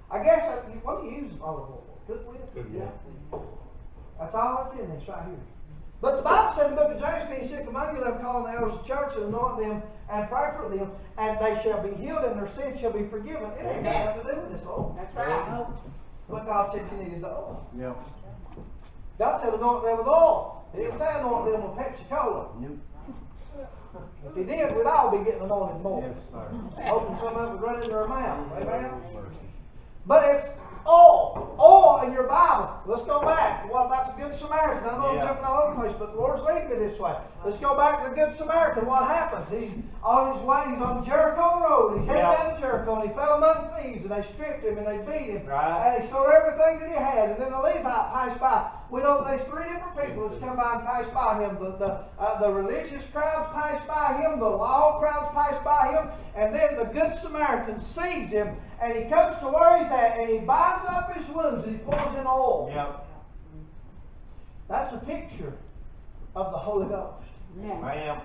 I guess, what do you use olive oil for? Cook with? Good, yeah. That's all that's in this right here. But the Bible said in the book of James, being sick among you, them calling the elders of the church and anoint them and pray for them, and they shall be healed and their sins shall be forgiven. It ain't got nothing to do with this oil. That's right. But God said you needed the oil. Yeah. God said anoint them with oil. He didn't say anoint them with Pepsi Cola. Nope. If he did, we'd all be getting anointed more. Yes, sir. Hoping some of it would run into our mouth. Amen? Mercy. But it's oil. Oil in your Bible. Let's go back. What about the Good Samaritan? I know I'm Yeah. jumping all over the place, but the Lord's leading me this way. Let's go back to the Good Samaritan. What happens? He's on his way. He's on the Jericho Road. He's heading Yeah. down to Jericho, and he fell among thieves, and they stripped him, and they beat him. Right. And he stole everything that he had. And then the Levite passed by. We know there's three different people that's come by and passed by him. The religious crowds passed by him. The law crowds passed by him. And then the Good Samaritan sees him, and he comes to where he's at, and he binds up his wounds, and he pours in oil. Yeah. That's a picture of the Holy Ghost. Amen.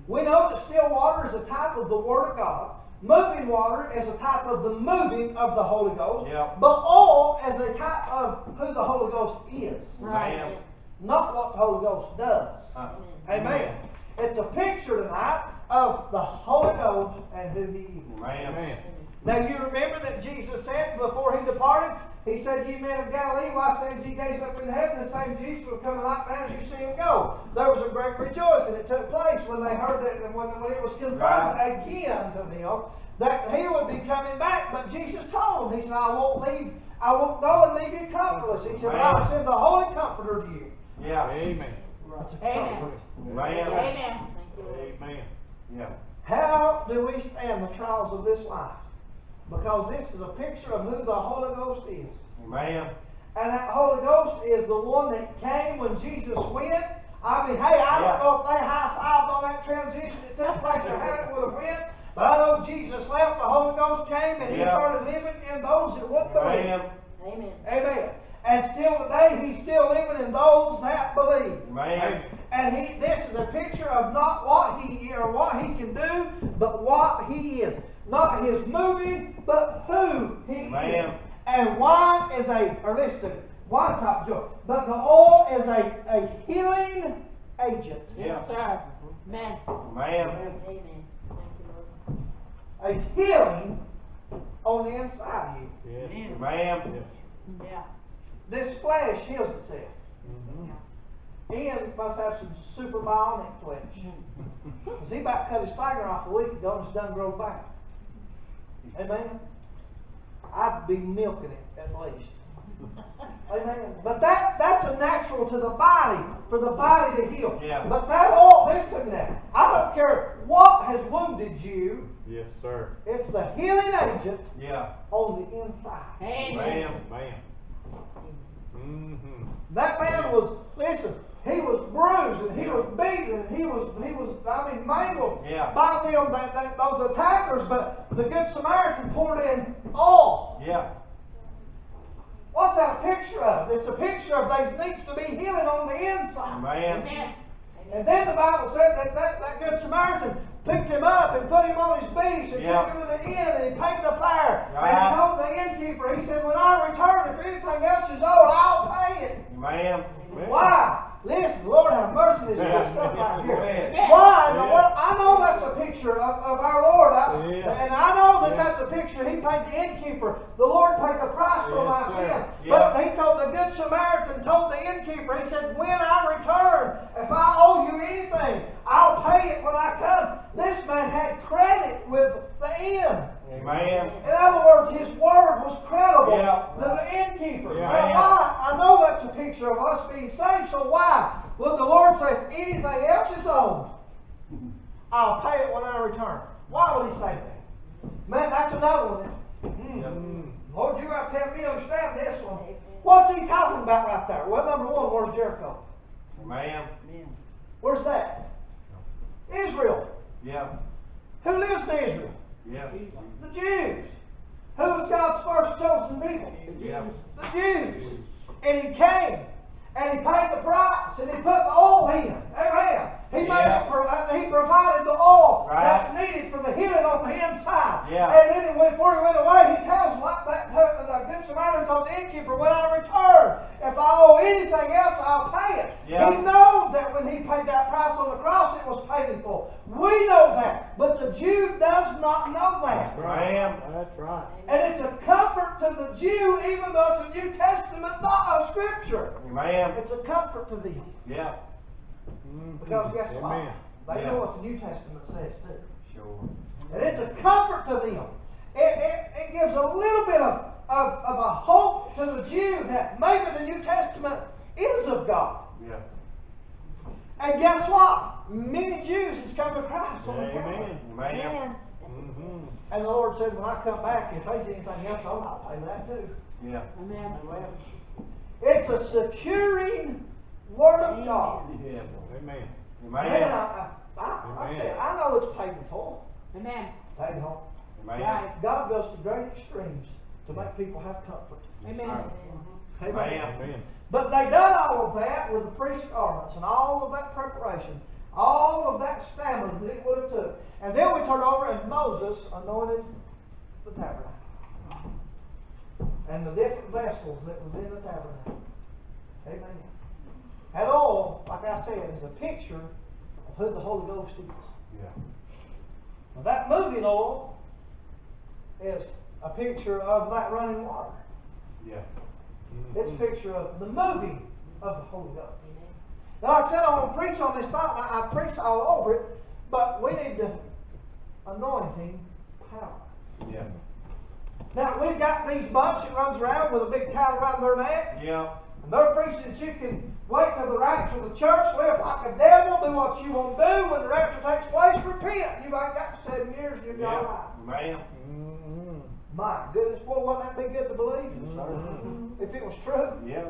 We know that still water is a type of the Word of God. Moving water is a type of the moving of the Holy Ghost. Yeah. But oil is a type of who the Holy Ghost is. Amen. Not what the Holy Ghost does. Amen. It's a picture tonight of the Holy Ghost and who He is. Amen. Amen. Now you remember that Jesus said before He departed, He said, "Ye men of Galilee, why stand ye gaze up in heaven? The same Jesus will come right now as you see Him go." There was a great rejoicing that took place when they heard that, and when it was confirmed again to them that He would be coming back. But Jesus told them, He said, I won't go and leave you comfortless. He said, but I'll send the Holy Comforter to you. Yeah. Amen. That's a Amen. comfort. Amen. Amen. Amen. Yeah. How do we stand the trials of this life? Because this is a picture of who the Holy Ghost is. Amen. And that Holy Ghost is the one that came when Jesus went. I mean, hey, I don't know if they high-fived on that transition that took place or how it would have went. But I know Jesus left, the Holy Ghost came, and He started living in those that would believe. Amen. Amen. Amen. And still today, He's still living in those that believe. Amen. And this is a picture of not what He or what He can do, but what He is. Not His moving, but who He is. And wine is wine top joy. But the oil is a healing agent. Yes, sir. Amen. Amen. Amen. Thank you, Lord. A healing on the inside of you. Yes. Amen. Yes. Yeah. This flesh heals itself. Ian must have some super bionic flesh. Because he about cut his finger off a week ago and it's done grow back. Amen? I'd be milking it at least. Amen. But that's a natural to the body, for the body to heal. Yeah. But that oil, listen to that. I don't care what has wounded you, Yes, sir. it's the healing agent Yeah. on the inside. Amen. Amen. Mm-hmm. That man was, listen, he was bruised and he was beaten and he was mangled Yeah. by them, those attackers, but the Good Samaritan poured in oil. Yeah. What's that a picture of? It's a picture of there needs to be healing on the inside. Amen. Amen. And then the Bible said that Good Samaritan picked him up and put him on his beast and Yeah. took him to the inn and he paid the fare. Right. And he told the innkeeper, he said, when I return, if anything else is owed, I'll pay it. Amen. Why? Listen, Lord have mercy, this good stuff right Go here. ahead. Why? Yeah. Well, I know that's a picture of our Lord. Yeah. And I know that Yeah. that's a picture. He paid the innkeeper. The Lord paid the price for Yes, my sir. Good Samaritan told the innkeeper, he said, when I return, if I owe you anything, I'll pay it when I come. This man had credit with the inn. Amen. In other words, his word was credible Yeah. to the innkeeper. Yeah. Now why? I know that's a picture of us being saved, so why would the Lord say, if anything else is owed, I'll pay it when I return? Why would he say that? Man, that's another one. Lord, you got to help me understand this one. What's he talking about right there? Well, number one, where's Jericho? Amen. Where's that? Israel. Yeah. Who lives in Israel? Yeah. The Jews. Who was God's first chosen people? Yeah. The Jews. And he came, and he paid the price, and he put the oil in. Amen. He he provided the oil that's needed for the healing on the inside. Yeah. And then before he went away, he tells him like that the Good Samaritan told the innkeeper, when I return, if I owe anything else, I'll pay it. Yeah. He knows that when he paid that price on the cross, it was paid in full. We know that, but the Jew does not know that. Amen. That's right. And it's a comfort to the Jew, even though it's a New Testament Scripture. Amen. It's a comfort to them. Yeah. Because guess what? Amen. They Yeah. know what the New Testament says too. Sure. And it's a comfort to them. It gives a little bit of a hope to the Jew that maybe the New Testament is of God. Yeah. And guess what? Many Jews has come to Christ on the Calvary. Amen. Amen. And the Lord said, when I come back, if there's anything else, I'll pay that too. Yeah. Amen. It's a securing Word of God. Yeah. Amen. Man, Amen. I said, I know it's paid in full. Amen. Paid in full. Amen. Right. God goes to great extremes to make people have comfort. Amen. Amen. Amen. But they done all of that with the priest's garments and all of that preparation, all of that stamina that it would have took. And then we turn over and Moses anointed the tabernacle. And the different vessels that was in the tabernacle. Amen. That oil, like I said, is a picture of who the Holy Ghost is. Yeah. Now that moving oil is a picture of that running water. Yeah. It's a picture of the moving of the Holy Ghost. Now, like I said, I want to preach on this thought. I preached all over it, but we need the anointing power. Yeah. Now, we've got these bunch that runs around with a big towel around their neck, Yeah. and they're preaching that you can wait till the rapture of the church, live like a devil, do what you want to do. When the rapture takes place, repent. You've only got 7 years, you've got a life. Amen. My goodness, boy, wouldn't that be good to believe? If it was true. Yeah.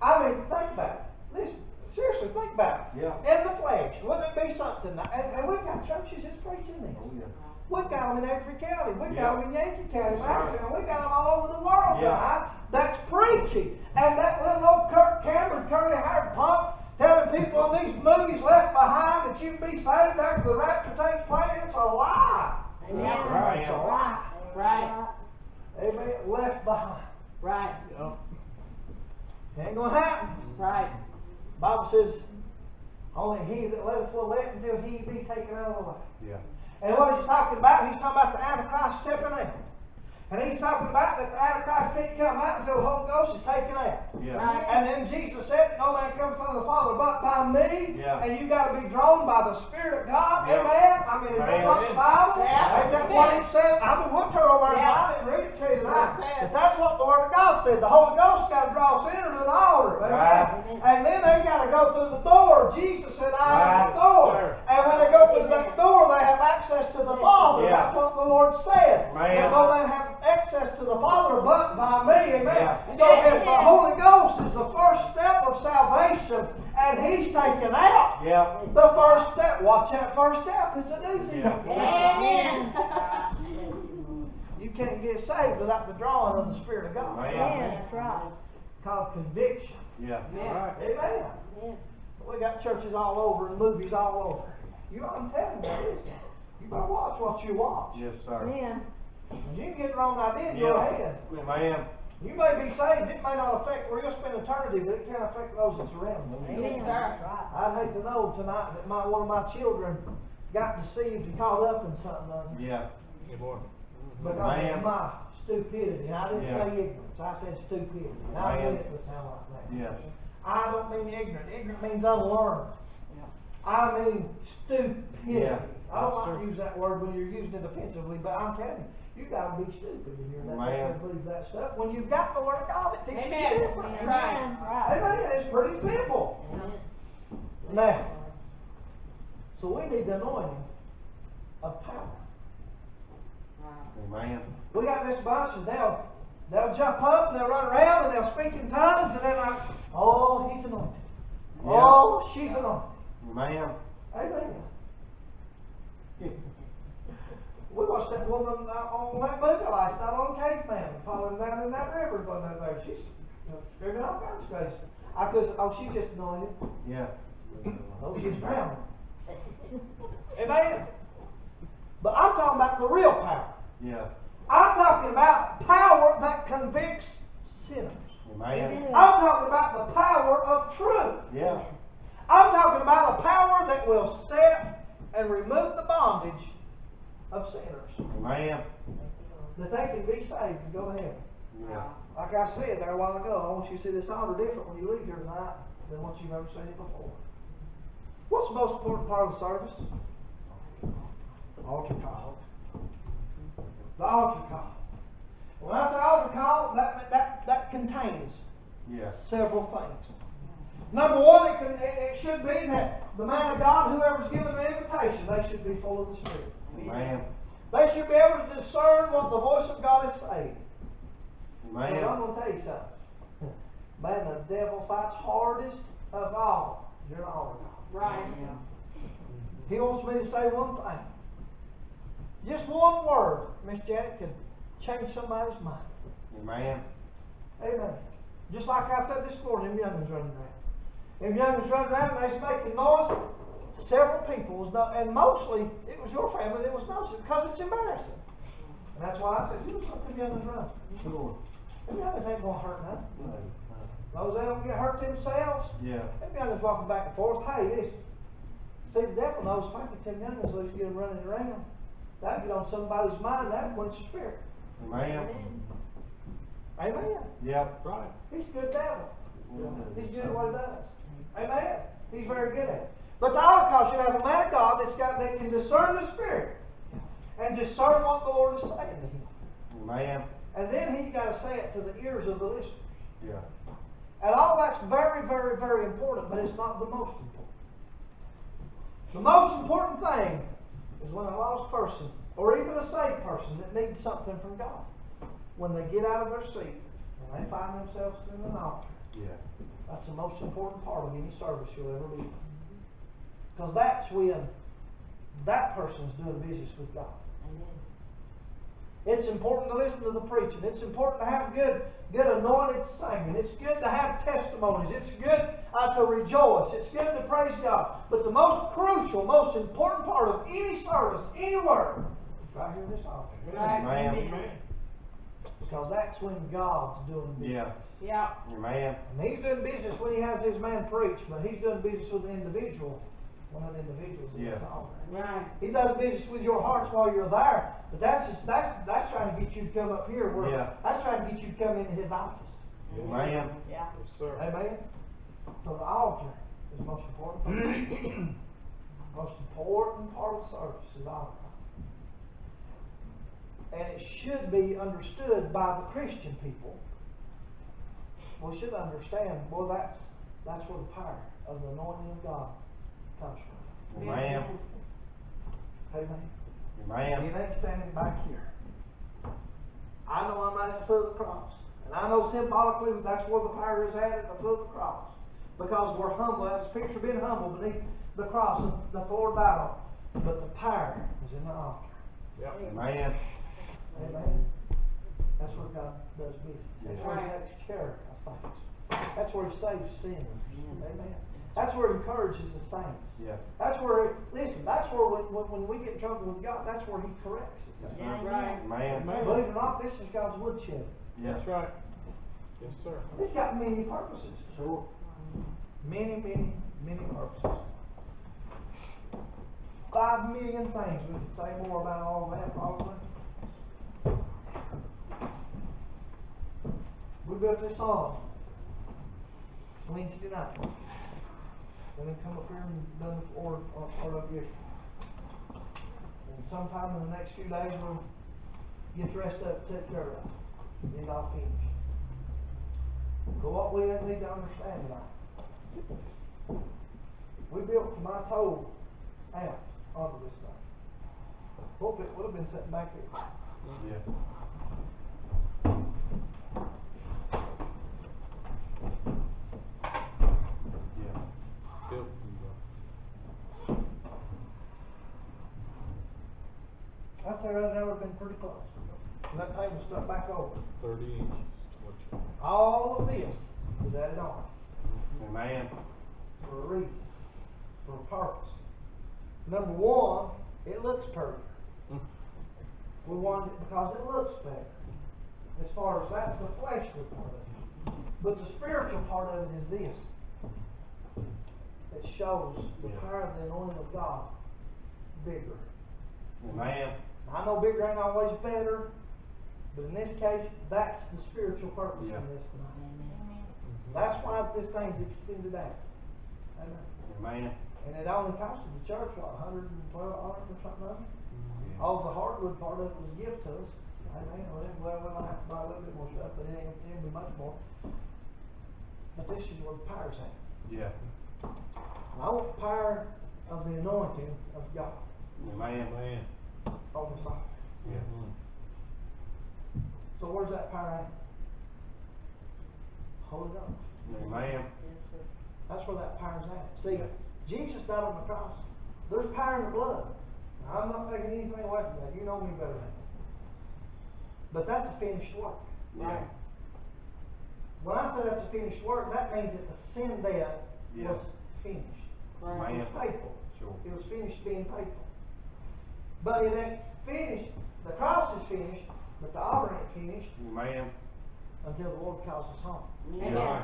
I mean, think about it. Listen, seriously, think about it. Yeah. In the flesh, wouldn't it be something? And we've got churches that's preaching this. Oh, yeah. We've got them in every county. We've Yeah. got them in Yancey County, That's right. Madison. We've got them all over the world Yeah. tonight. That's preaching. And that little old Kirk Cameron, curly-haired punk, telling people in these movies left behind that you can be saved after the rapture takes place, it's a lie. Amen. Right. It's a lie. Right. Amen. Left behind. Right. Ain't gonna happen. Right. Bible says, only he that letteth will let until he be taken out of the way. Yeah. And what he's talking about, he's talking about the Antichrist stepping out. And he's talking about that the Antichrist can't come out until the Holy Ghost is taken out. Yeah. Right. And then Jesus said, no man comes unto the Father but by me. Yeah. And you got to be drawn by the Spirit of God. Yeah. Amen. I mean, is that not the Bible? Yeah. Ain't that what it says? I mean, we'll turn over and Yeah. find it and read it to you tonight. That's it. If that's what the Word of God said, the Holy Ghost got to draw sinners to the altar. Amen. Right. And then they got to go through the door. Jesus said, I am Right. the door. Sure. And when they go through that door, they have access to the Father. Yeah. That's what the Lord said. Man. That no man have access to the Father but by me. Amen. Yeah. So if the Holy Ghost is the first step of salvation and He's taken out, Yeah. the first step, watch that first step, it's a doozy. Yeah. Amen. You can't get saved without the drawing of the Spirit of God. Man. That's right. Called conviction. Yeah. Yeah. Amen. We got churches all over and movies all over. I'm telling you, listen. You better watch what you watch. Yes, sir. Amen. You can get the wrong idea in your head. Amen. You may be saved. It may not affect where you'll spend eternity, but it can affect those that surround you. Yes, sir. I'd hate to know tonight that one of my children got deceived and caught up in something Yeah. Good morning. because Man. of my stupidity. I didn't Yeah. say ignorance, I said stupidity. And I Amen. meant it to sound like that. Yes. I don't mean ignorant. Ignorant means unlearned. I mean stupidity. Yeah. I don't Yes, like sir. to use that word when you're using it offensively, but I'm telling you, you gotta be stupid if you're not Amen. going to believe that stuff. When you've got the Word of God, it teaches Amen. you different. Right. Amen. It's pretty simple. Now, so we need the anointing of power. Amen. We got this bunch and they'll jump up and they'll run around and they'll speak in tongues and they're like, oh, he's anointed. Yeah. Oh, she's anointed. Amen. Amen. We watched that woman on that movie last night on Caveman, falling down in that river going down there. She's screaming all kinds of crazy. She's just anointed. Yeah. Oh, she's drowning. Amen. But I'm talking about the real power. Yeah. I'm talking about power that convicts sinners. Amen. I'm talking about the power of truth. Yeah. I'm talking about a power that will set and remove the bondage of sinners. Amen. That they can be saved and go to heaven. Yeah. Like I said there a while ago, I want you to see this altar different when you leave here tonight than what you've ever seen it before. What's the most important part of the service? Altar call. The altar call. When I say altar call, that contains Yes. several things. Number one, it should be that the man of God, whoever's given the invitation, they should be full of the Spirit. Amen. They should be able to discern what the voice of God is saying. But I'm Amen. going to tell you something. Man, the devil fights hardest of all during the altar call. Right. He wants me to say one thing. Just one word, Miss Janet, can change somebody's mind. Amen. Amen. Just like I said this morning, them youngins running around. Them youngins running around and they was making noise. Several people was not, and mostly it was your family that was noticing because it's embarrassing. And that's why I said, you just let them youngins run. Sure. Them youngins ain't gonna hurt nothing. As long as they don't get hurt themselves, Yeah. them youngins walking back and forth. Hey, listen. See, the devil knows if I get them youngins loose, get them running around, that'll get on somebody's mind, that'll quench the spirit. Amen. Amen. Yep. Right. He's a good devil. He's good at what he does. Amen. He's very good at it. But the altar call should have a man of God that can discern the Spirit and discern what the Lord is saying to him. Amen. And then he's got to say it to the ears of the listener. Yeah. And all that's very, very, very important, but it's not the most important. The most important thing is when a lost person, or even a saved person that needs something from God, when they get out of their seat and they find themselves in an altar, Yeah. that's the most important part of any service you'll ever be. Because that's when that person's doing business with God. It's important to listen to the preaching. It's important to have good anointed singing. It's good to have testimonies. It's good to rejoice. It's good to praise God. But the most crucial, most important part of any service, anywhere, is right here in this altar. Amen. Because that's when God's doing business. Yeah. Yeah. Amen. And he's doing business when he has his man preach, but he's doing business with an individual. One of the individuals in Yeah. this altar. Right. He does business with your hearts while you're there, but that's trying to get you to come up here. Where Yeah. That's trying to get you to come into his office. Amen. Yeah. Yes, sir. Amen. So the altar is the most important part. Most important part of the service is the altar. And it should be understood by the Christian people. We should understand, well, that's where the power of the anointing of God comes from. Amen. Amen. Amen. You ain't standing back here. I know I'm at the foot of the cross. And I know symbolically that's where the power is at the foot of the cross. Because we're humble. That's a picture of being humble beneath the cross that the Lord died on. But the power is in the altar. Yep. Amen. Amen. That's where God does business. That's where He Right. takes care of things. That's where He saves sinners. Amen. That's where He encourages the saints. Yeah. That's where, listen, that's where when we get in trouble with God, that's where He corrects us. Right. Amen. Believe it or not, this is God's woodshed. Yeah. That's right. Yes, sir. It's got many purposes. Sure. Many, many, many purposes. 5 million things. We could say more about all that, probably. built this on Wednesday night. Then we come up here and done the floor on part of it. And sometime in the next few days, we'll get the rest of it taken care of. Get it all finished. But what we need to understand now, we built from our toe out onto this thing. Pulpit would have been sitting back here. Yeah. Yeah. Built I'd say that would have been pretty close. And that table stuck back over. 30 inches. What you, All of this is added on Amen. for a reason, for a purpose. Number one, it looks prettier. We wanted it because it looks better. As far as that's the fleshly part of it. But the spiritual part of it is this. It shows the power of the anointing of God bigger. Amen. I know bigger ain't always better, but in this case, that's the spiritual purpose Yeah. in this tonight. Amen. That's why this thing's extended out. Amen. Amen. And it only costed the church, what, $112 or something like that? Yeah. All the hardwood part of it was gift to us. Amen. Well, we'll have to buy a little bit more stuff, but it ain't be much more. But this is where the power's at. Yeah. And I want the power of the anointing of God Amen. man. on this altar. Yeah. So where's that power at? Holy Ghost. Amen. Yes, sir. That's where that power's at. See, Jesus died on the cross. There's power in the blood. Now, I'm not taking anything away from that. You know me better than that. But that's a finished work. Yeah. When I say that's a finished work, that means that the sin debt Yeah. was finished. Right. It was faithful. Sure. It was finished being faithful. But it ain't finished. The cross is finished, but the altar ain't finished Amen. until the Lord calls us home. Amen. Yeah.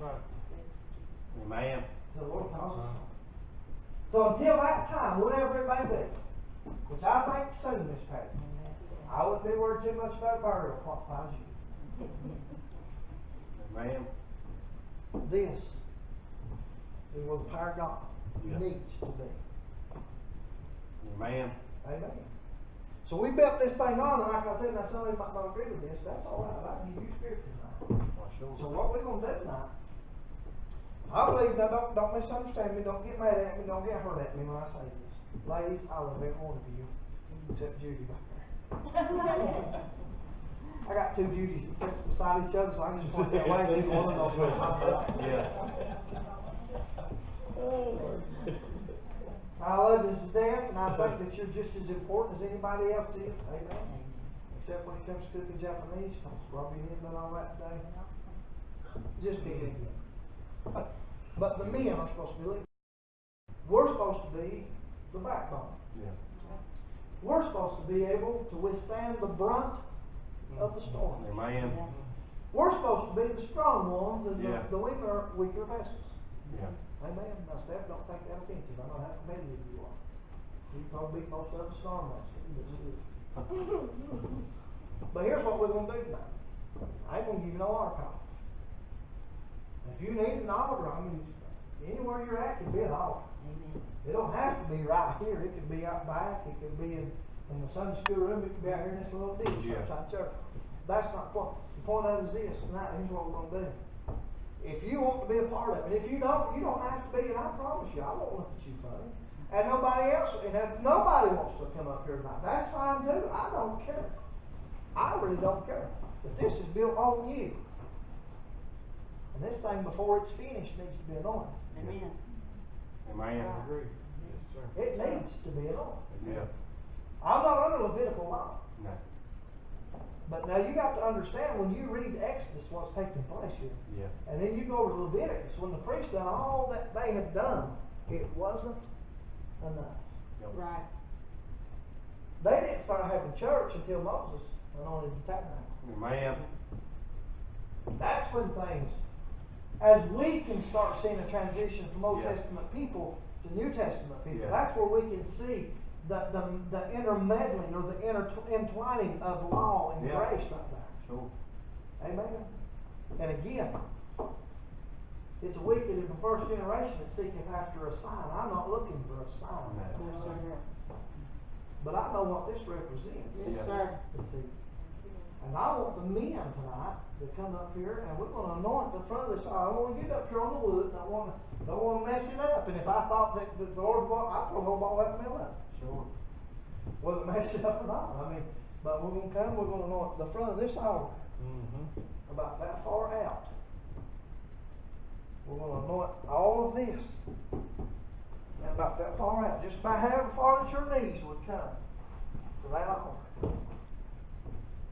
Right. Amen. Until the Lord calls us home. So until that time, whenever it may be, which I think soon, Miss Patty, I wouldn't be worried too much about burial plot if I was you. Amen. This is where the power of God Yeah. needs to be. Amen. Amen. So we built this thing on, and like I said, now somebody might not agree with this. That's all right. I can give you scripture now. Why, sure. So what we're gonna do tonight? I believe now. Don't misunderstand me. Don't get mad at me. Don't get hurt at me when I say this. Ladies, I love every one of you, except Judy back there. I got two Judys that sits beside each other, so I can just point that way. And either one of those will pop up. Yeah. I love you to death, and I think that you're just as important as anybody else is. Amen. Except when it comes to cooking Japanese, because Robbie didn't done all that today. Just be ignorant. But the men are supposed to be leaders. We're supposed to be the backbone. Yeah. We're supposed to be able to withstand the brunt of the storm. Amen. We're supposed to be the strong ones, and Yeah. the women are weaker vessels. Yeah. Amen. Now, Steph, don't take that offensive. I know how competitive you are. You probably beat most of us storm last week. But here's what we're going to do tonight. I ain't going to give you no altar call. If you need an altar, I mean, anywhere you're at can be an altar. Amen. It don't have to be right here. It could be out back. It could be in the Sunday school room. It could be out here in this little ditch Yeah. outside church. That's not the point. The point of it is this tonight. Here's what we're going to do. If you want to be a part of it, if you don't have to be, and I promise you, I won't look at you funny. And nobody else, and if nobody wants to come up here tonight, that's fine too. I don't care. I really don't care. But this is built on you. And this thing, before it's finished, needs to be anointed. Amen. Amen. I agree. Yes, sir. It needs to be anointed. Yeah. I'm not under Levitical law. No. But now you got to understand when you read Exodus what's taking place here. Yeah. And then you go to Leviticus, when the priests done all that they had done, it wasn't enough. Yep. Right. They didn't start having church until Moses anointed the tabernacle. Amen. That's when things, as we can start seeing a transition from Old Yeah. Testament people to New Testament people, Yeah. that's where we can see the intermeddling or the intertwining of law and Yeah. grace right there. Sure. Amen. And again, it's wicked in the first generation that seeketh after a sign. I'm not looking for a sign. Yes, sir. But I know what this represents. Yes, Yeah. sir. You see. And I want the men tonight to come up here and we're gonna anoint the front of this. I don't wanna get up here on the wood and I don't wanna mess it up. And if I thought that the Lord was, I'd throw the whole ball out the middle of it. Sure. Whether it mess it up or not. I mean, but we're gonna come, we're gonna anoint the front of this altar Mm-hmm. about that far out. We're gonna anoint all of this. And about that far out. Just about however far that your knees would come to that altar.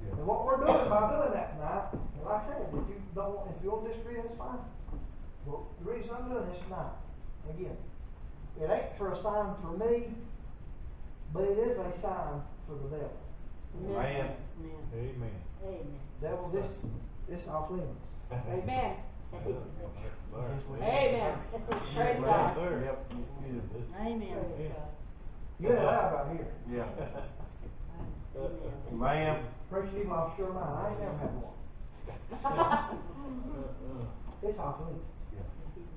And what we're doing by doing that tonight, and like I said, if you don't disagree, that's fine. But the reason I'm doing this tonight, again, it ain't for a sign for me, but it is a sign for the devil. Amen. Amen. Amen. Amen. Devil, this off limits. Amen. Amen. Praise God. Yep. Amen. You ain't allowed right here. Yeah. Amen. Amen. Preacher, you lost your mind. I ain't never had one. It's off limits.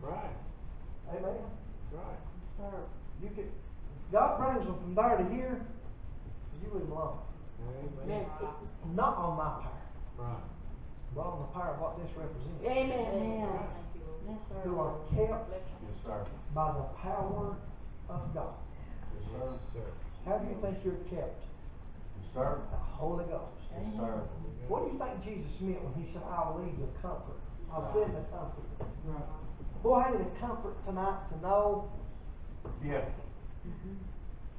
Right, Amen. right. Sir. You could, God brings them from there to here, you leave them alone. Amen. Not on my power, Right. but on the power of what this represents. Amen. Yes, sir. Who are kept Yes, sir. by the power of God. Yes, sir. Yes, sir. How do you think you're kept? Yes, sir. The Holy Ghost. Yes, sir. What do you think Jesus meant when he said, I'll leave the comfort? I'll send the comfort. Boy, I need a comfort tonight to know. Yeah.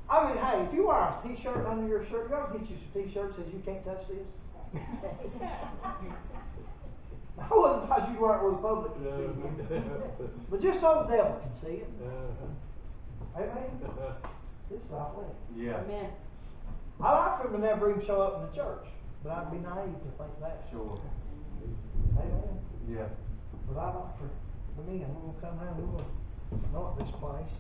I mean, hey, if you wear a t-shirt under your shirt, you ought to get you some t-shirts that says you can't touch this. I wouldn't advise you to wear it where the public can see you. But just so the devil can see it. Amen. This is off limits. Yeah. Amen. I like for them to never even show up in the church, but I'd be naive to think that. Sure. Amen. Yeah. But I like for the men, we're gonna come around, we're gonna anoint this place.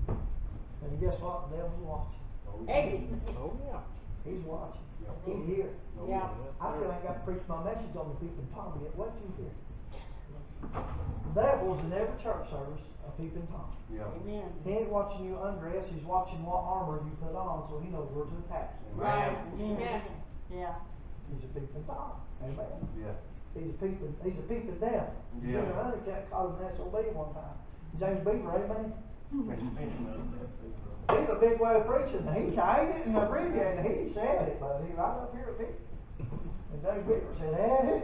And guess what? The devil's watching. Amen. Oh, yeah. He's watching. Yeah. He's here. Yeah. I feel like I got to preach my message on the peeping Tom yet. What did you hear? The devil's in every church service a peeping Tom. Yeah. Amen. He ain't watching you undress, he's watching what armor you put on so he knows where to attack you. Right. Amen. Amen. Yeah. He's a peeping Tom. Amen. Yeah. He's a peeping devil. Yeah. Jimmy Honeycutt called him an SOB one time. James Beaver, amen. He's a big way of preaching. He didn't abbreviate it. He said it, but he right up here with me. And James Beaver said, amen.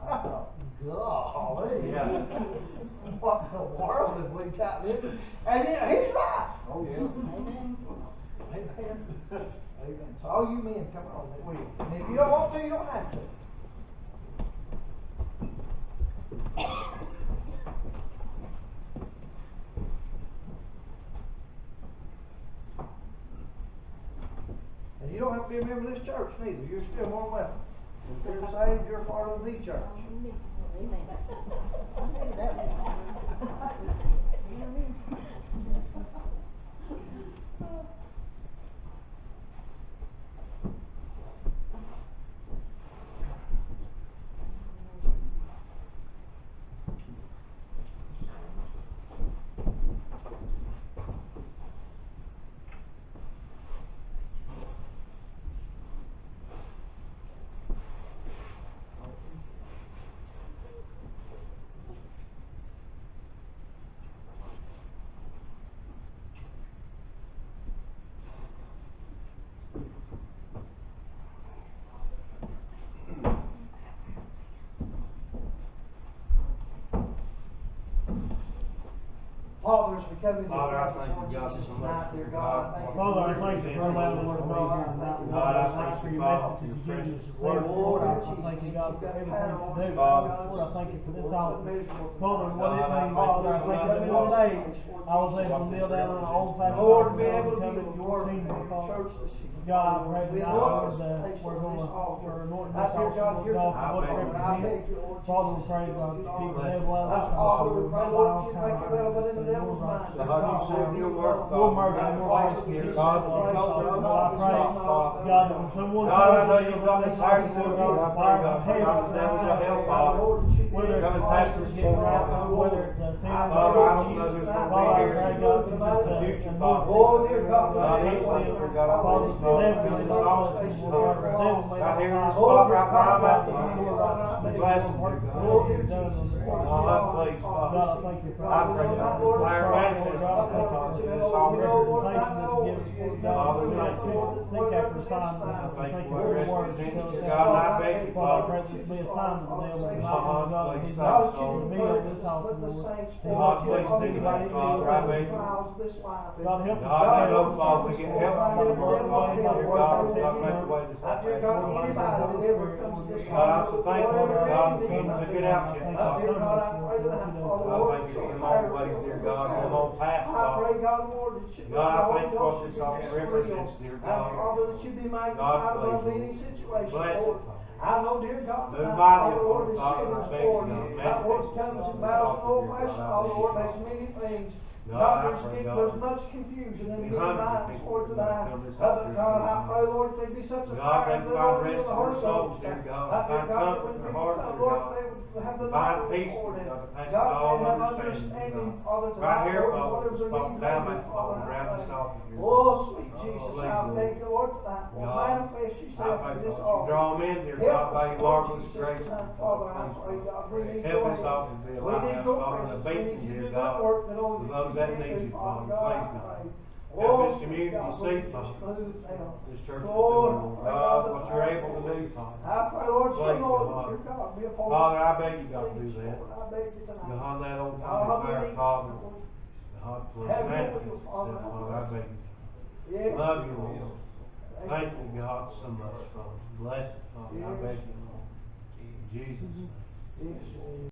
I thought, golly. Yeah. What in the world have we got into? And he's right. Oh, yeah. Amen. Amen. Amen. So all you men, come on, that will. And if you don't want to, you don't have to. And you don't have to be a member of this church neither. You're still more than welcome. If you're saved, you're part of the church. Father, as we come into Father, I your thank you, presence, God, Jesus, so tonight, much. dear God, I thank you. Father, I thank you for allowing the Lord to be here tonight. God, I Thank thank you for you, your Father, message for your that you gave us precious this word. evening, Lord. I Jesus, thank you, God, for everything that you do. Father. Lord, I thank you for this hour. Father, God, what it I means, thank Father, you I so thank you much, for Lord. today. I was able to kneel down on an old fashioned Lord, altar be able to and come do into the your work of kingdom, your Father. church this evening. God, I pray We that anoint God, this place we're on going this to, altar. we're anointing I this fear altar, God, Lord you're God, the for what it Lord, I represents. beg you, Lord Father, we Jesus, pray, to God, do to all keep the this. devil out of this Father, we altar, pray, not Lord, allow you him make to it relevant in the have devil's your mind. righteous God, you said your word, your Father. mercy and your Christ grace, here, dear God, Lord. because Father, there I is pray not, Father. God, when someone. God, I know you've got this heart to do it, I pray, God, for God, the devil's a hell, Father. Whether it's Come and touch this getting right, Father. whether it's a sin. Father, I don't know who's gonna be Father, I here. pray, God, for just The a future, a Father. Oh, dear God, God, we he's pray. waiting, God, I Father, pray, the devil God, may he's not awesome, listen, he's Lord, the devil may God, not here in lie. this spot right now, God, God, the God, Lord, I bless thank him, you, dear Lord, God. for what you've done on this God, Father. please, God, Father. I thank you for I pray, God, this fire manifest God, I itself, thank Father, you in for this all representation that you give us, Lord God. Father, We thank you. seek after signs and I wonders. thank Thank you you for for your the word. representation, God, and I beg you, Father, I Father. pray this be a sign to the devil and not Uh-huh, to God. please, He's Father, not so. to be on this house, Lord. God, please do that, Father, I beg you. God, help us. God, I know, Father, we get help from the Lord, Father, dear God, God, make the way this I fear happens. God, anybody that ever comes to this God, I'm so thankful, dear God, that that you took it out yet, I Father. fear God, I pray that I follow God, thank you for them all the ways, dear God, them all past, I Father. pray, God, Lord, that you, God, I the Holy thank you for Ghost this should all be represents, real. dear And God. Father, that you be God, magnified above please, any situation, bless Lord. it, Father. I know, dear God, Move that mighty Father, Lord, upon the us, shit Father, is I beg for you, you. God, That word manifest comes yourself in in this bows and altar, old dear fashioned, God, I Father, beg Lord, you, makes Father. many things. God, God, I pray, God, there's much confusion in be many hundreds of minds, people Lord, that tonight. come this But altar, God, dear I God. pray, Lord, there be such a God, fire they in the find Lord, rest in the in Holy their souls, Ghost. dear God. I fear Find God, that comfort when in their people heart, come, dear Lord, God. they would have the Find knowledge, peace, Lord, dear and God, that passes God, all they have understanding, dear understanding, God. Father, Right tonight, here, Lord, Father, whatever's this their spot need, down, may my be, Father, Father, around I this pray. altar, dear God. Oh, sweet Jesus, please, I Lord. beg you, Lord, tonight, Lord, God, manifest I yourself pray, in this God, you altar. draw them in, dear Help God, by us, your Lord marvelous Jesus, grace. tonight, God, Father, I please, pray, Father. God, we need Help your this help. altar to be a We need lighthouse, your Father, and a presence. We need beacon, you dear to do God, that work that for only those you that can need do, you, Father Father. God, I Please, God. pray. Help Oh, this community God, see, we Father. just move now. This church is Lord, doing, Lord I pray, God, that what you're I- able to do, Father. I pray, Lord, Please, your Lord, God. dear God, be upon Father, us. I beg you, God, do that. Lord, I beg you tonight. God, that old God, we fire, need you, Father. Lord. God, please, Have your manifest will, itself, Father, I Father, I beg you. Yes. Love you, Lord. Thank Thank you, God, so much, Father. Bless it, Father. I Yes. beg you, Lord. In Jesus' name. Yes.